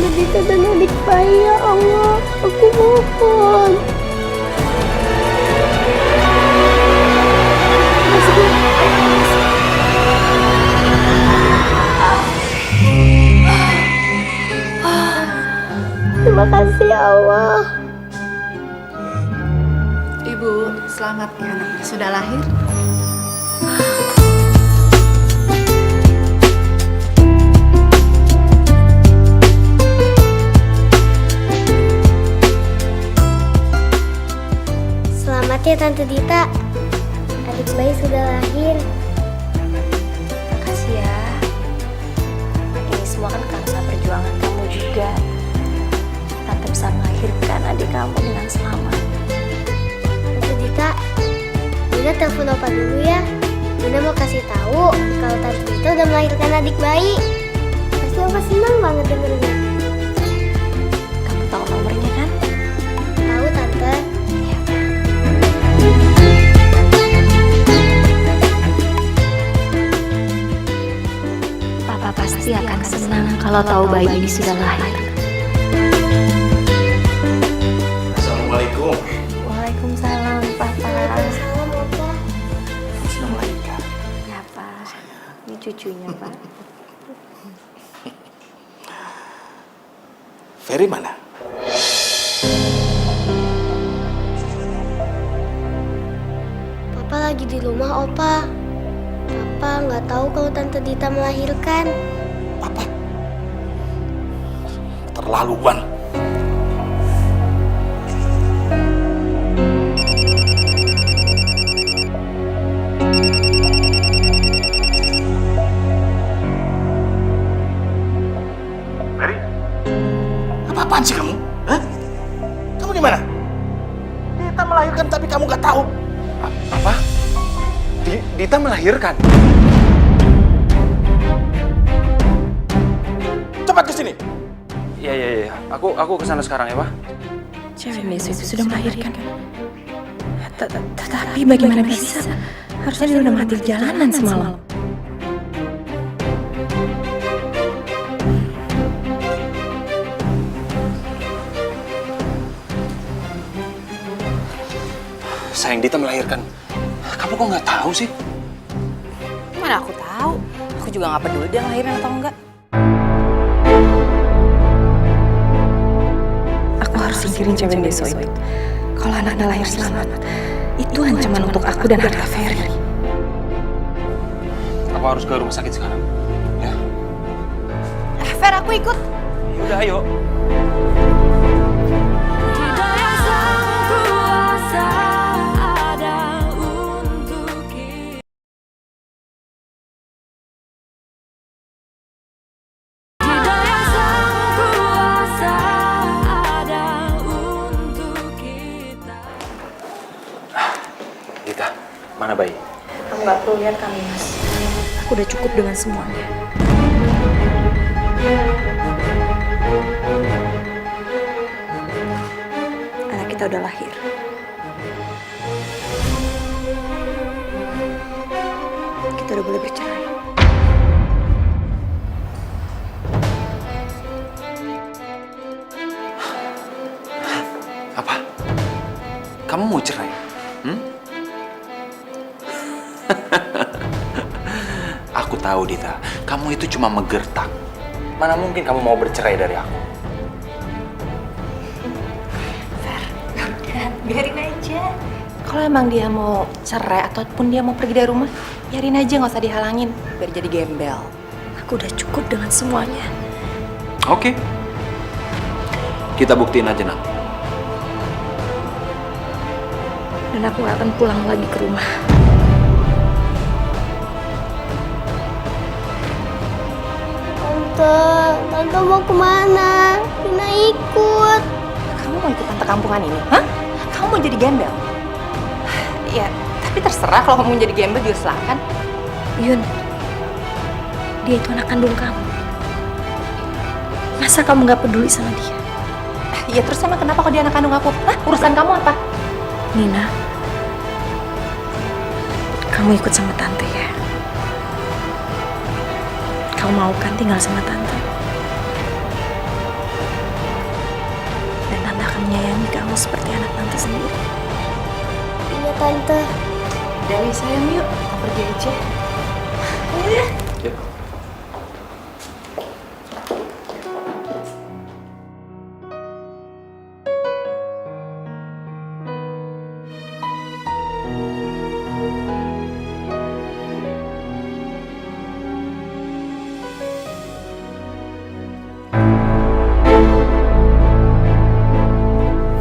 Tante Dita dan adik bayi ya Allah. Aku mohon. Terima kasih ya Allah. Ibu, selamat ya anaknya sudah lahir. Selamat ya Tante Dita. Adik bayi sudah lahir. Makasih ya. Ini semua kan karena perjuangan kamu juga. Tante bisa melahirkan adik kamu dengan selamat. Tante Dita, Dina telepon Opa dulu ya. Dina mau kasih tahu kalau Tante Dita udah melahirkan adik bayi. Pasti Opa senang banget dengernya. Kamu tahu nomornya kan? Tahu Tante. Iya. Papa pasti akan senang kalau tahu bayi ini sudah lahir. Assalamualaikum. Waalaikumsalam, Papa. Salam Opa. Assalamualaikum. Ya, Pak. Ini cucunya, Pak. Ferry mana? Papa lagi di rumah Opa. Papa nggak tahu kalau Tante Dita melahirkan. Apa? Terlaluan. Ferry? Apa-apaan sih kamu? Hah? Kamu gimana? Dita melahirkan tapi kamu nggak tahu. Apa? Dita melahirkan? Cepat ke sini. Iya. Aku kesana sekarang ya, Pak. Cewek Mesu itu sudah melahirkan. Tetapi bagaimana bisa? Harusnya dia udah mati di jalanan semalam. Sayang, Dita melahirkan. Kamu kok nggak tahu sih? Mana aku tahu? Aku juga nggak peduli dia lahirin atau enggak. Aku harus singkirin cewek Deso itu. Kalau anaknya lahir selamat, itu ancaman untuk aku dan harta Ferry. Aku harus ke rumah sakit sekarang. Ya. Fer, aku ikut. Udah, ayo. Dita, mana bayi? Kamu nggak perlu lihat kami, Mas. Aku udah cukup dengan semuanya. Anak kita udah lahir. Kita udah boleh bercerai. Apa? Kamu mau cerai? Aku tahu, Dita. Kamu itu cuma menggertak. Mana mungkin kamu mau bercerai dari aku? Biarin aja. Kalau emang dia mau cerai ataupun dia mau pergi dari rumah, biarin aja, nggak usah dihalangin. Biar jadi gembel. Aku udah cukup dengan semuanya. Oke. Kita buktiin aja nanti. Dan aku gak akan pulang lagi ke rumah. Tante mau kemana? Dina ikut. Kamu mau ikut tante kampungan ini? Hah? Kamu mau jadi gembel? Ya, tapi terserah kalau kamu mau jadi gembel juga silakan. Yun, dia itu anak kandung kamu. Masa kamu gak peduli sama dia? Ya terus emang kenapa kalau dia anak kandung aku? Hah? Urusan kamu apa? Nina, kamu ikut sama tante ya. Kamu mau kan tinggal sama tante? kamu seperti anak tante sendiri. Iya tante. Dari sayang yuk, kita pergi aja. Ya.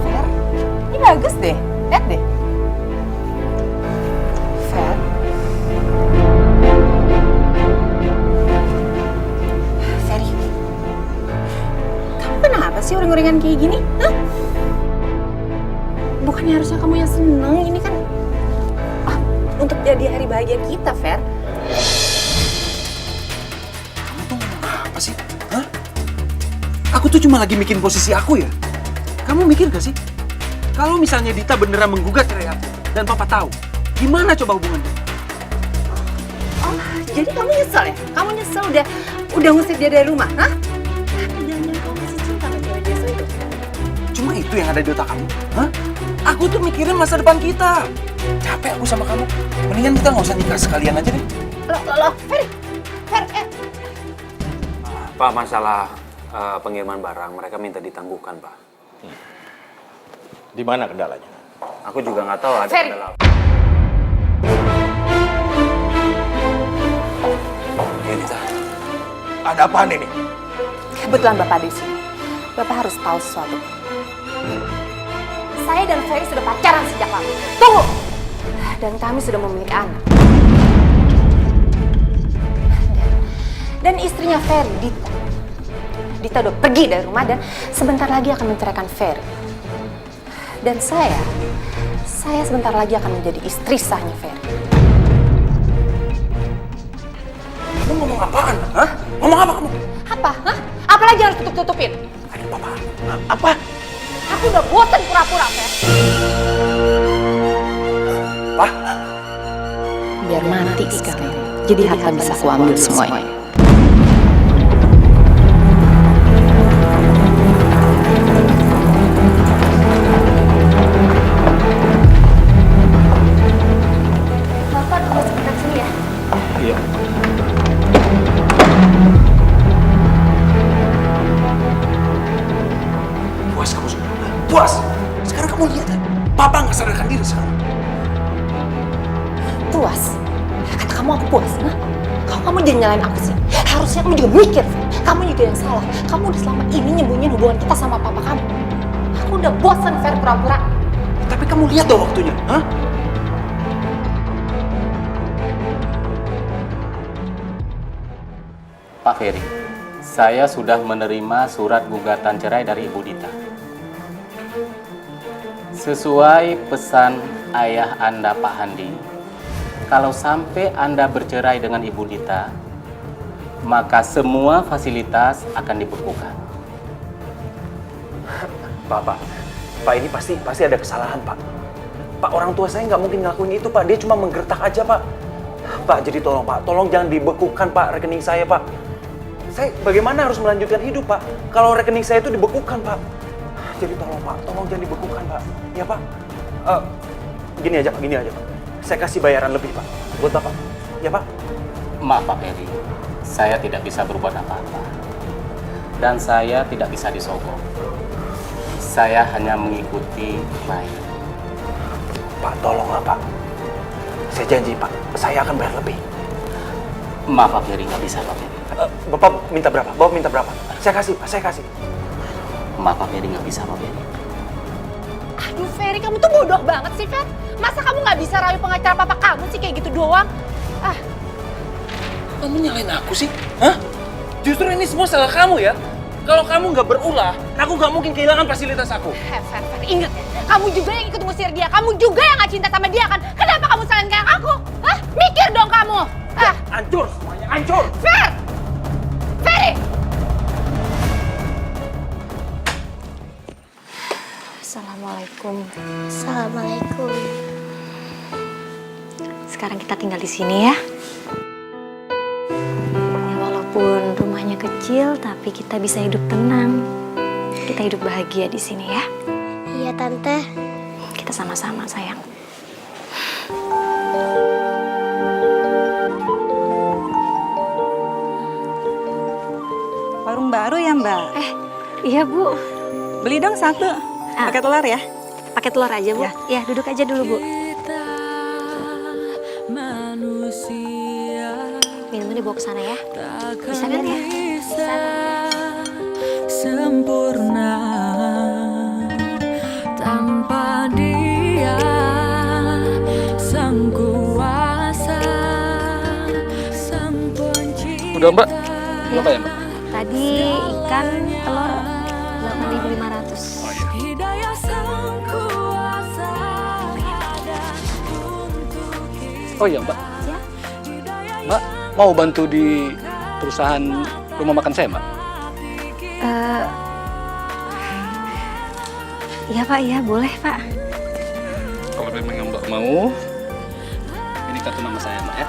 Fer, ini bagus deh. Lihat deh. Fer. Ferry. Kamu kenapa sih uring-uringan kayak gini? Hah? Bukannya harusnya kamu yang seneng, ini kan untuk jadi hari bahagia kita, Fer. Kamu tuh ngomong apa sih? Hah? Aku tuh cuma lagi mikirin posisi aku ya. Kamu mikir gak sih? Kalau misalnya Dita beneran menggugat cerai aku dan papa tahu, gimana coba hubungannya? Oh, jadi kamu nyesel ya? Kamu nyesel udah ngusir dia dari rumah, hah? Jangan-jangan kamu masih cinta sama cewek biasa itu. Cuma itu yang ada di otak kamu? Hah? Aku tuh mikirin masa depan kita. Capek aku sama kamu. Mendingan kita nggak usah nikah sekalian aja deh. Loh, Ferry. Pak, masalah pengiriman barang mereka minta ditangguhkan, Pak. Di mana kendalanya? Aku juga nggak tahu ada Ferry. kendala. Yunita, Ada apaan ini? Kebetulan Bapak di sini. Bapak harus tahu sesuatu. Saya dan Ferry sudah pacaran sejak lama. Tunggu! Dan kami sudah memiliki anak. Dan istrinya Ferry, Dita. Dita udah pergi dari rumah dan sebentar lagi akan menceraikan Ferry. Dan saya sebentar lagi akan menjadi istri sahnya Ferry. Kamu ngomong apaan? Hah? Ngomong apa kamu? Apa? Hah? Apalagi harus tutup-tutupin? Aduh, papa. Apa? Aku udah bosan pura-pura, Fer. Pak? Biar mati sekarang. Jadi harta bisa aku ambil semuanya. Bapak tunggu sebentar sini ya. iya. Puas kamu sudah? Puas? Sekarang kamu lihat kan? Papa nggak sadarkan diri sekarang. Puas? Kata kamu aku puas, nah? Kamu jangan nyalain aku sih. Harusnya kamu juga mikir, Fer. Kamu juga yang salah. Kamu udah selama ini nyembunyiin hubungan kita sama papa kamu. Aku udah bosan, Fer, pura-pura. Tapi kamu lihat dong waktunya, hah? Pak Ferry, saya sudah menerima surat gugatan cerai dari Ibu Dita. Sesuai pesan ayah Anda, Pak Handi, kalau sampai Anda bercerai dengan Ibu Dita, maka semua fasilitas akan dibekukan. Pak ini pasti ada kesalahan, Pak. Pak, orang tua saya nggak mungkin ngelakuin itu, Pak. Dia cuma menggertak aja, Pak. Pak, jadi tolong, Pak. Tolong jangan dibekukan, Pak, rekening saya, Pak. Saya bagaimana harus melanjutkan hidup, Pak? Kalau rekening saya itu dibekukan, Pak. Jadi tolong, Pak. Tolong jangan dibekukan, Pak. Ya, Pak. Gini aja, Pak. Saya kasih bayaran lebih, Pak. Buat Bapak. Ya, Pak? Maaf Pak Ferry, saya tidak bisa berbuat apa-apa. Dan saya tidak bisa disogok. Saya hanya mengikuti baik. Pak, tolonglah, Pak. Saya janji, Pak. Saya akan bayar lebih. Maaf Pak Ferry, nggak bisa Pak Ferry. Bapak minta berapa? Bapak minta berapa? Saya kasih, Pak. Saya kasih. Maaf Pak Ferry, nggak bisa Pak Ferry. Aduh, Ferry, kamu tuh bodoh banget sih, Fer. Masa kamu nggak bisa rayu pengacara papa kamu sih kayak gitu doang? Kamu nyalain aku sih? Hah? Justru ini semua salah kamu ya? Kalau kamu nggak berulah, aku nggak mungkin kehilangan fasilitas aku. Fer, ingat ya, kamu juga yang ikut ngusir dia, kamu juga yang nggak cinta sama dia kan? Kenapa kamu salahin kayak aku? Hah? Mikir dong kamu. Hancur semuanya, hancur. Fer! Ferry! Assalamualaikum. Assalamualaikum. Sekarang kita tinggal di sini ya. Ya, walaupun rumahnya kecil, tapi kita bisa hidup tenang. Kita hidup bahagia di sini ya. Iya Tante. Kita sama-sama, sayang. Warung baru ya, Mbak? Iya, Bu. Beli dong satu. Pakai telur ya? Pakai telur aja, Bu. Ya, duduk aja dulu, Bu. Minumnya dibawa ke sana ya. Bisa kan ya? Bisa. Sempurna tanpa dia, sang kuasa, sang pencipta. Udah Mbak? Berapa ya Mbak? Tadi ikan telur 8.500. Hidayah sang kuasa ada untuk kita. Oh iya Mbak. Ya. Mbak mau bantu di perusahaan rumah makan saya Mbak? Iya Pak, iya boleh Pak. Kalau memang Mbak mau, ini kartu nama saya Mbak ya.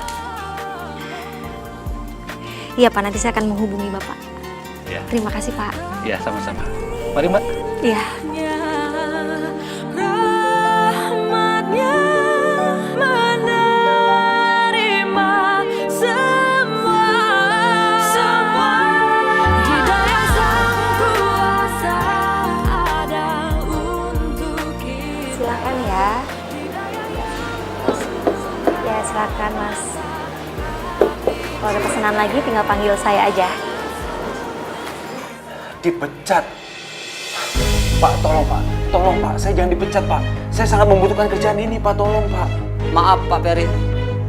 Iya Pak, nanti saya akan menghubungi Bapak. Iya. Terima kasih Pak. Iya sama-sama. Mari Mbak. Iya. Rahmatnya menerima semua, hidayah sang kuasa ada untuk kita. Silakan ya. Ya silakan Mas. Kalau ada pesanan lagi tinggal panggil saya aja. Dipecat. Pak, tolong Pak, saya jangan dipecat Pak. Saya sangat membutuhkan kerjaan ini Pak, tolong Pak. Maaf Pak Ferry,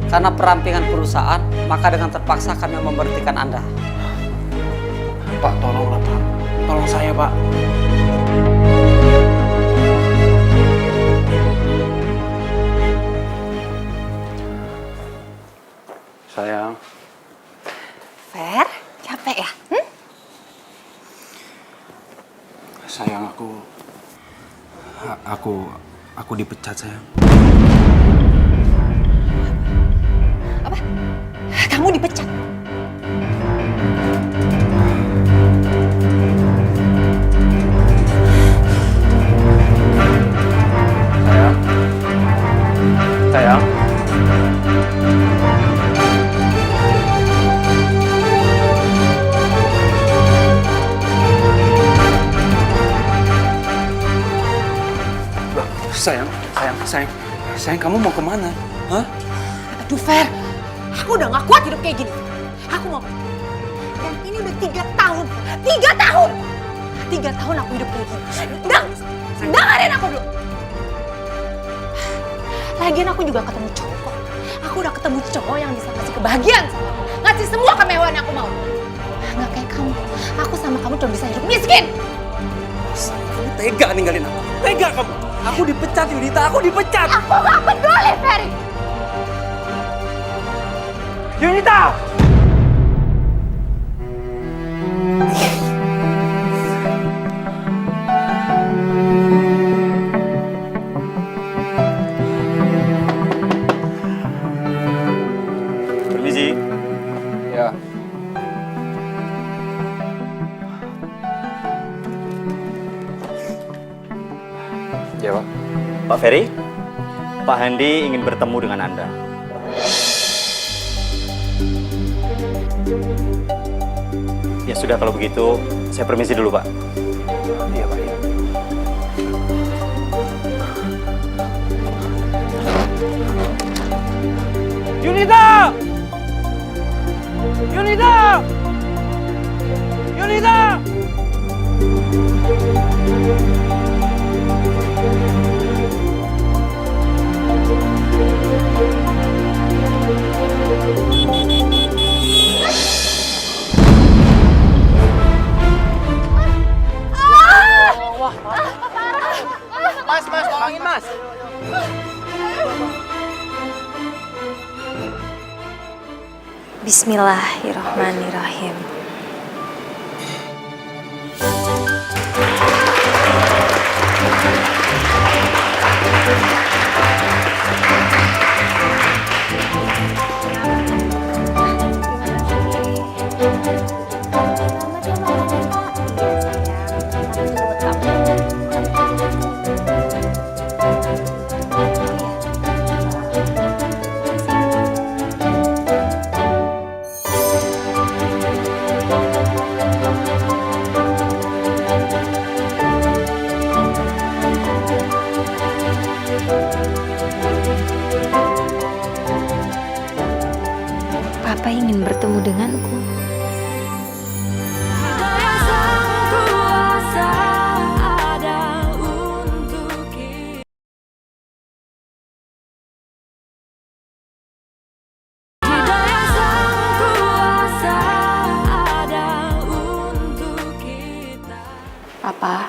karena perampingan perusahaan, maka dengan terpaksa kami memberhentikan Anda. Pak, tolonglah Pak, tolong saya Pak. Sayang, Fer, capek ya? Sayang, aku dipecat sayang. Apa? Kamu dipecat? sayang. Sayang, kamu mau kemana? Hah? Aduh Fer, aku udah gak kuat hidup kayak gini. Aku mau. Dan ini udah 3 tahun. 3 tahun! 3 tahun aku hidup kayak gini. Dengerin aku dulu. Lagian aku juga ketemu cowok kok. Aku udah ketemu cowok yang bisa ngasih kebahagiaan sama aku. Ngasih semua kemewahan yang aku mau. Nggak kayak kamu. Aku sama kamu cuma bisa hidup miskin. Kamu tega ninggalin aku. Tega kamu. Aku dipecat, Yunita. Aku dipecat. Aku gak peduli, Ferry. Yunita! Permisi. Ya. Ya Pak. Pak Ferry, Pak Handi ingin bertemu dengan Anda. Ya sudah kalau begitu, saya permisi dulu Pak. Iya Pak. Iya. Yunita! Yunita! Yunita! Mas, tolongin Mas. Bismillahirrahmanirrahim. Selamat ya, Pak. Iya, sayang. Selamat juga buat kamu. Papa ingin bertemu denganku. Daya sang kuasa ada untuk kita. Daya sang kuasa ada untuk kita. Papa.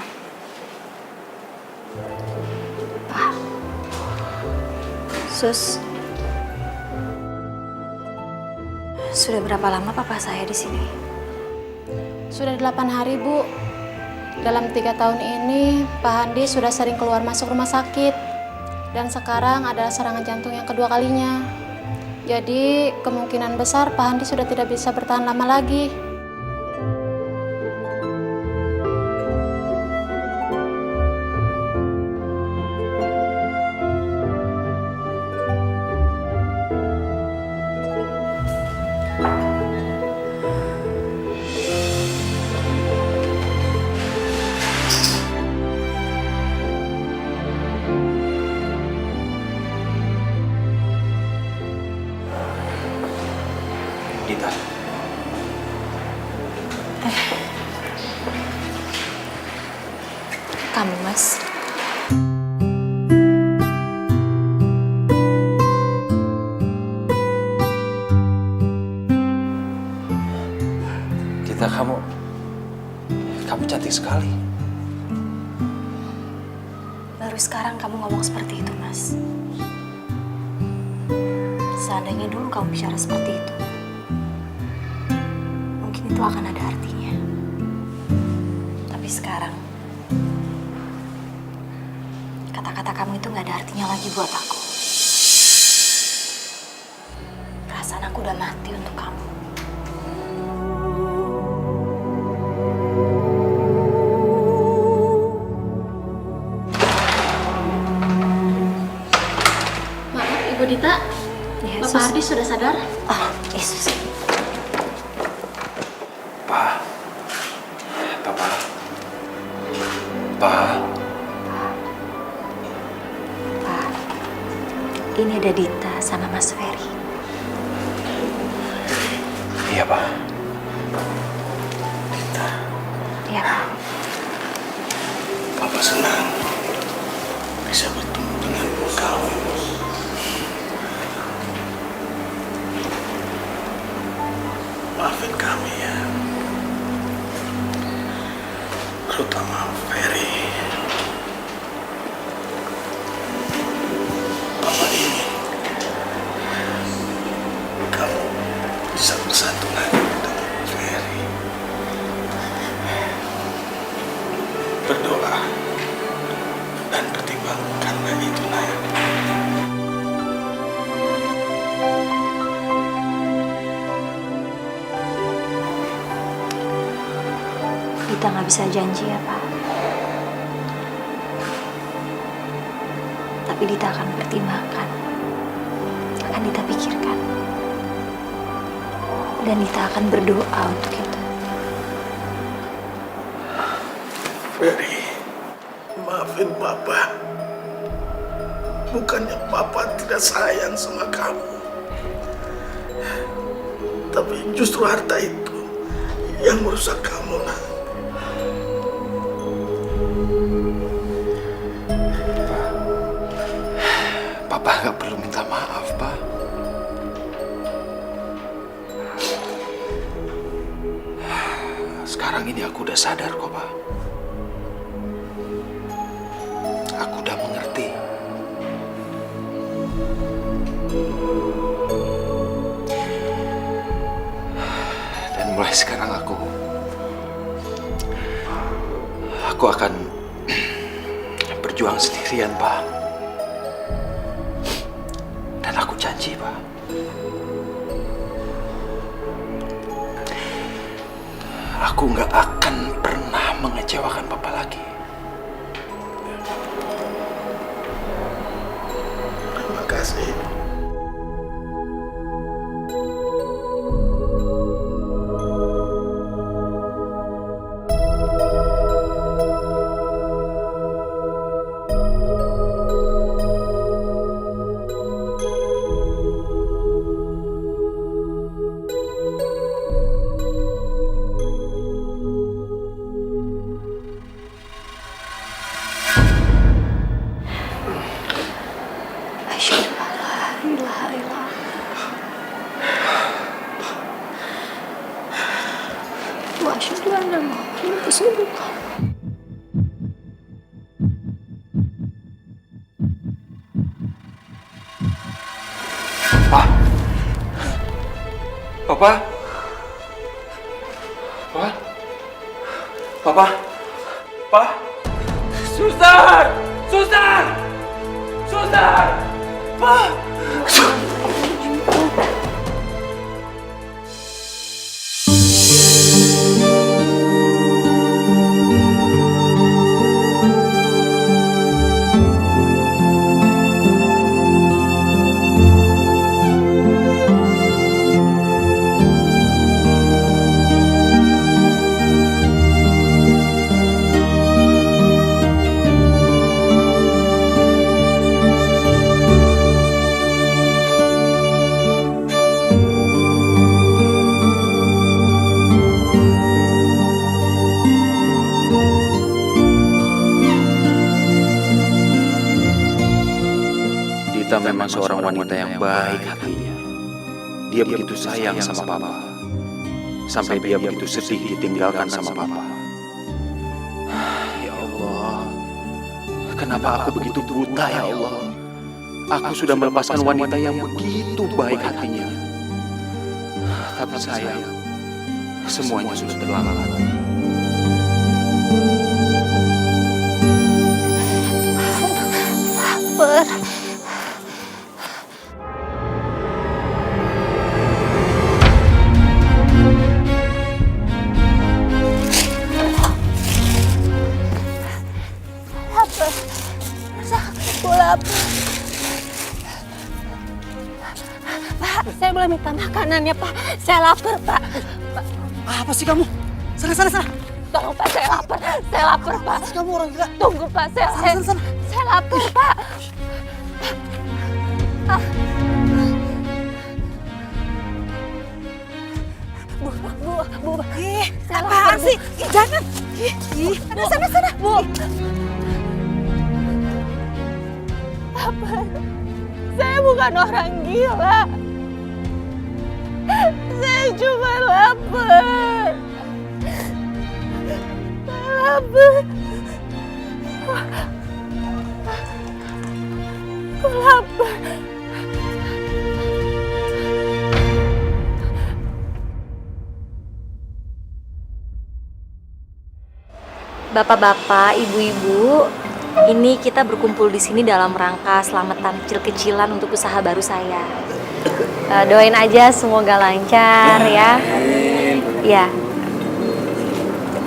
Pa. Sus. Sudah berapa lama papa saya di sini? Sudah 8 hari, Bu. Dalam 3 tahun ini, Pak Handi sudah sering keluar masuk rumah sakit. Dan sekarang adalah serangan jantung yang kedua kalinya. Jadi, kemungkinan besar Pak Handi sudah tidak bisa bertahan lama lagi. Dita, Kamu, Mas. Dita, kamu cantik sekali. Baru sekarang kamu ngomong seperti itu, Mas. Seandainya dulu kamu bicara seperti itu, mungkin itu akan ada artinya. Tapi sekarang, kata-kata kamu itu gak ada artinya lagi buat aku. Perasaan aku udah mati untuk kamu. Maaf, Ibu Dita. Ya, Bapak Ardi sudah sadar? Oh, Yesus. Pa. Pa. Pak, ini ada Dita sama Mas Ferry. Iya, Pa. Iya, Pak. Papa senang bisa bertemu dengan kamu. Maafin kami ya, terutama Ferry. Papa ingin kamu bisa bersatu lagi dengan Ferry. Berdoa dan pertimbangkanlah itu, Nay. Dita nggak bisa janji ya, Pak. Tapi Dita akan pertimbangkan. Akan Dita pikirkan. Dan Dita akan berdoa untuk itu. Ferry, maafin Papa. Bukannya Papa tidak sayang sama kamu. Tapi justru harta itu yang merusak kamu, Nak. Papa nggak perlu minta maaf, Pak. Sekarang ini aku udah sadar kok, Pak. Aku udah mengerti. Dan mulai sekarang aku akan berjuang sendirian, Pak. Dan aku janji, Pak. Aku nggak akan pernah mengecewakan Papa lagi. Terima kasih. asyhadu anna Muhammadan Rasulullah. Papa? Papa? Papa? Pak? Suster! Suster! Suster! Pak! Dita memang seorang wanita yang baik hatinya. Dia begitu sayang sama papa. Sampai dia begitu sedih ditinggalkan sama papa. Ya Allah, kenapa aku begitu buta ya Allah? Aku sudah melepaskan wanita yang begitu baik hatinya. Tapi sayang, semuanya sudah terlambat. Pak, saya boleh minta makanannya, Pak. Saya lapar, Pak. Apa sih kamu? Sana. Tolong, Pak, saya lapar. Saya lapar, Pak. Kamu orang gila. Tunggu, Pak. Saya lapar, Pak. Bu. Saya lapar, Apaan sih? Jangan. Sana. Bu. Apa? Saya bukan orang gila. Saya cuma lapar. Aku lapar. Bapak-bapak, ibu-ibu, ini kita berkumpul di sini dalam rangka selamatan kecil-kecilan untuk usaha baru saya. Doain aja semoga lancar ya. Ya.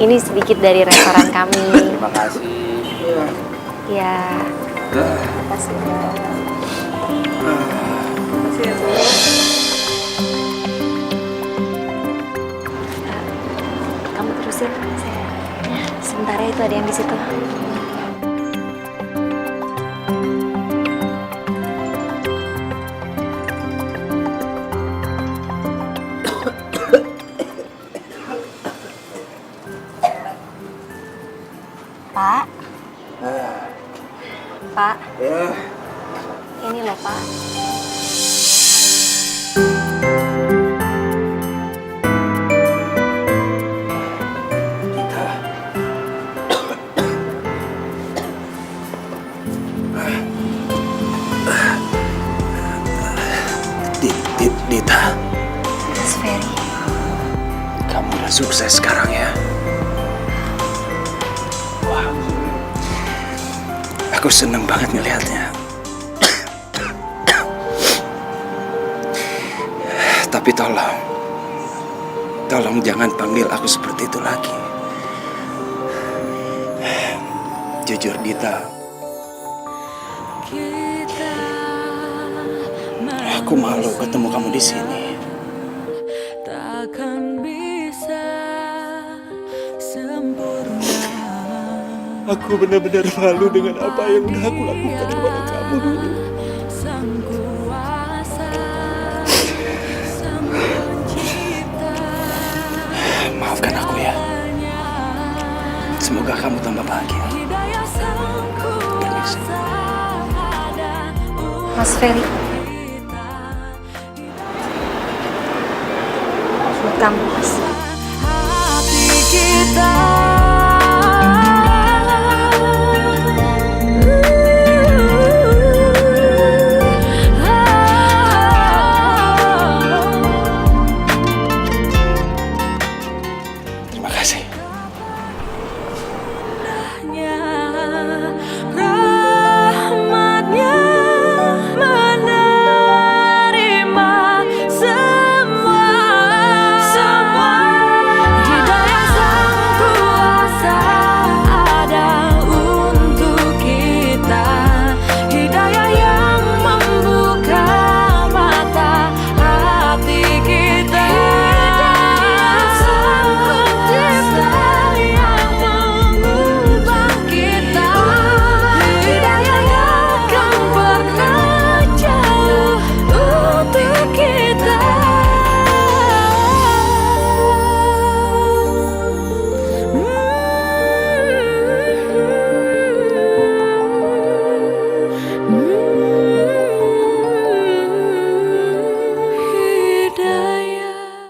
Ini sedikit dari restoran kami. Terima kasih. Ya. Terima kasih. Kamu terusin. Sebentar ya, itu ada yang di situ. Pak. Pak. Ini loh, Pak. Dita, Mas Ferry. kamu udah sukses sekarang ya. Aku seneng banget ngelihatnya. Tapi tolong jangan panggil aku seperti itu lagi. Jujur Dita, aku malu ketemu kamu di sini. Takkan bisa sempurna. Aku benar-benar malu dengan apa yang udah aku lakukan kepada kamu dulu. Sang kuasa, sang pencipta. Maafkan aku ya. Semoga kamu tambah bahagia. Hidayah sang kuasa ada Mas Ferry. Buat kamu, Mas. hati kita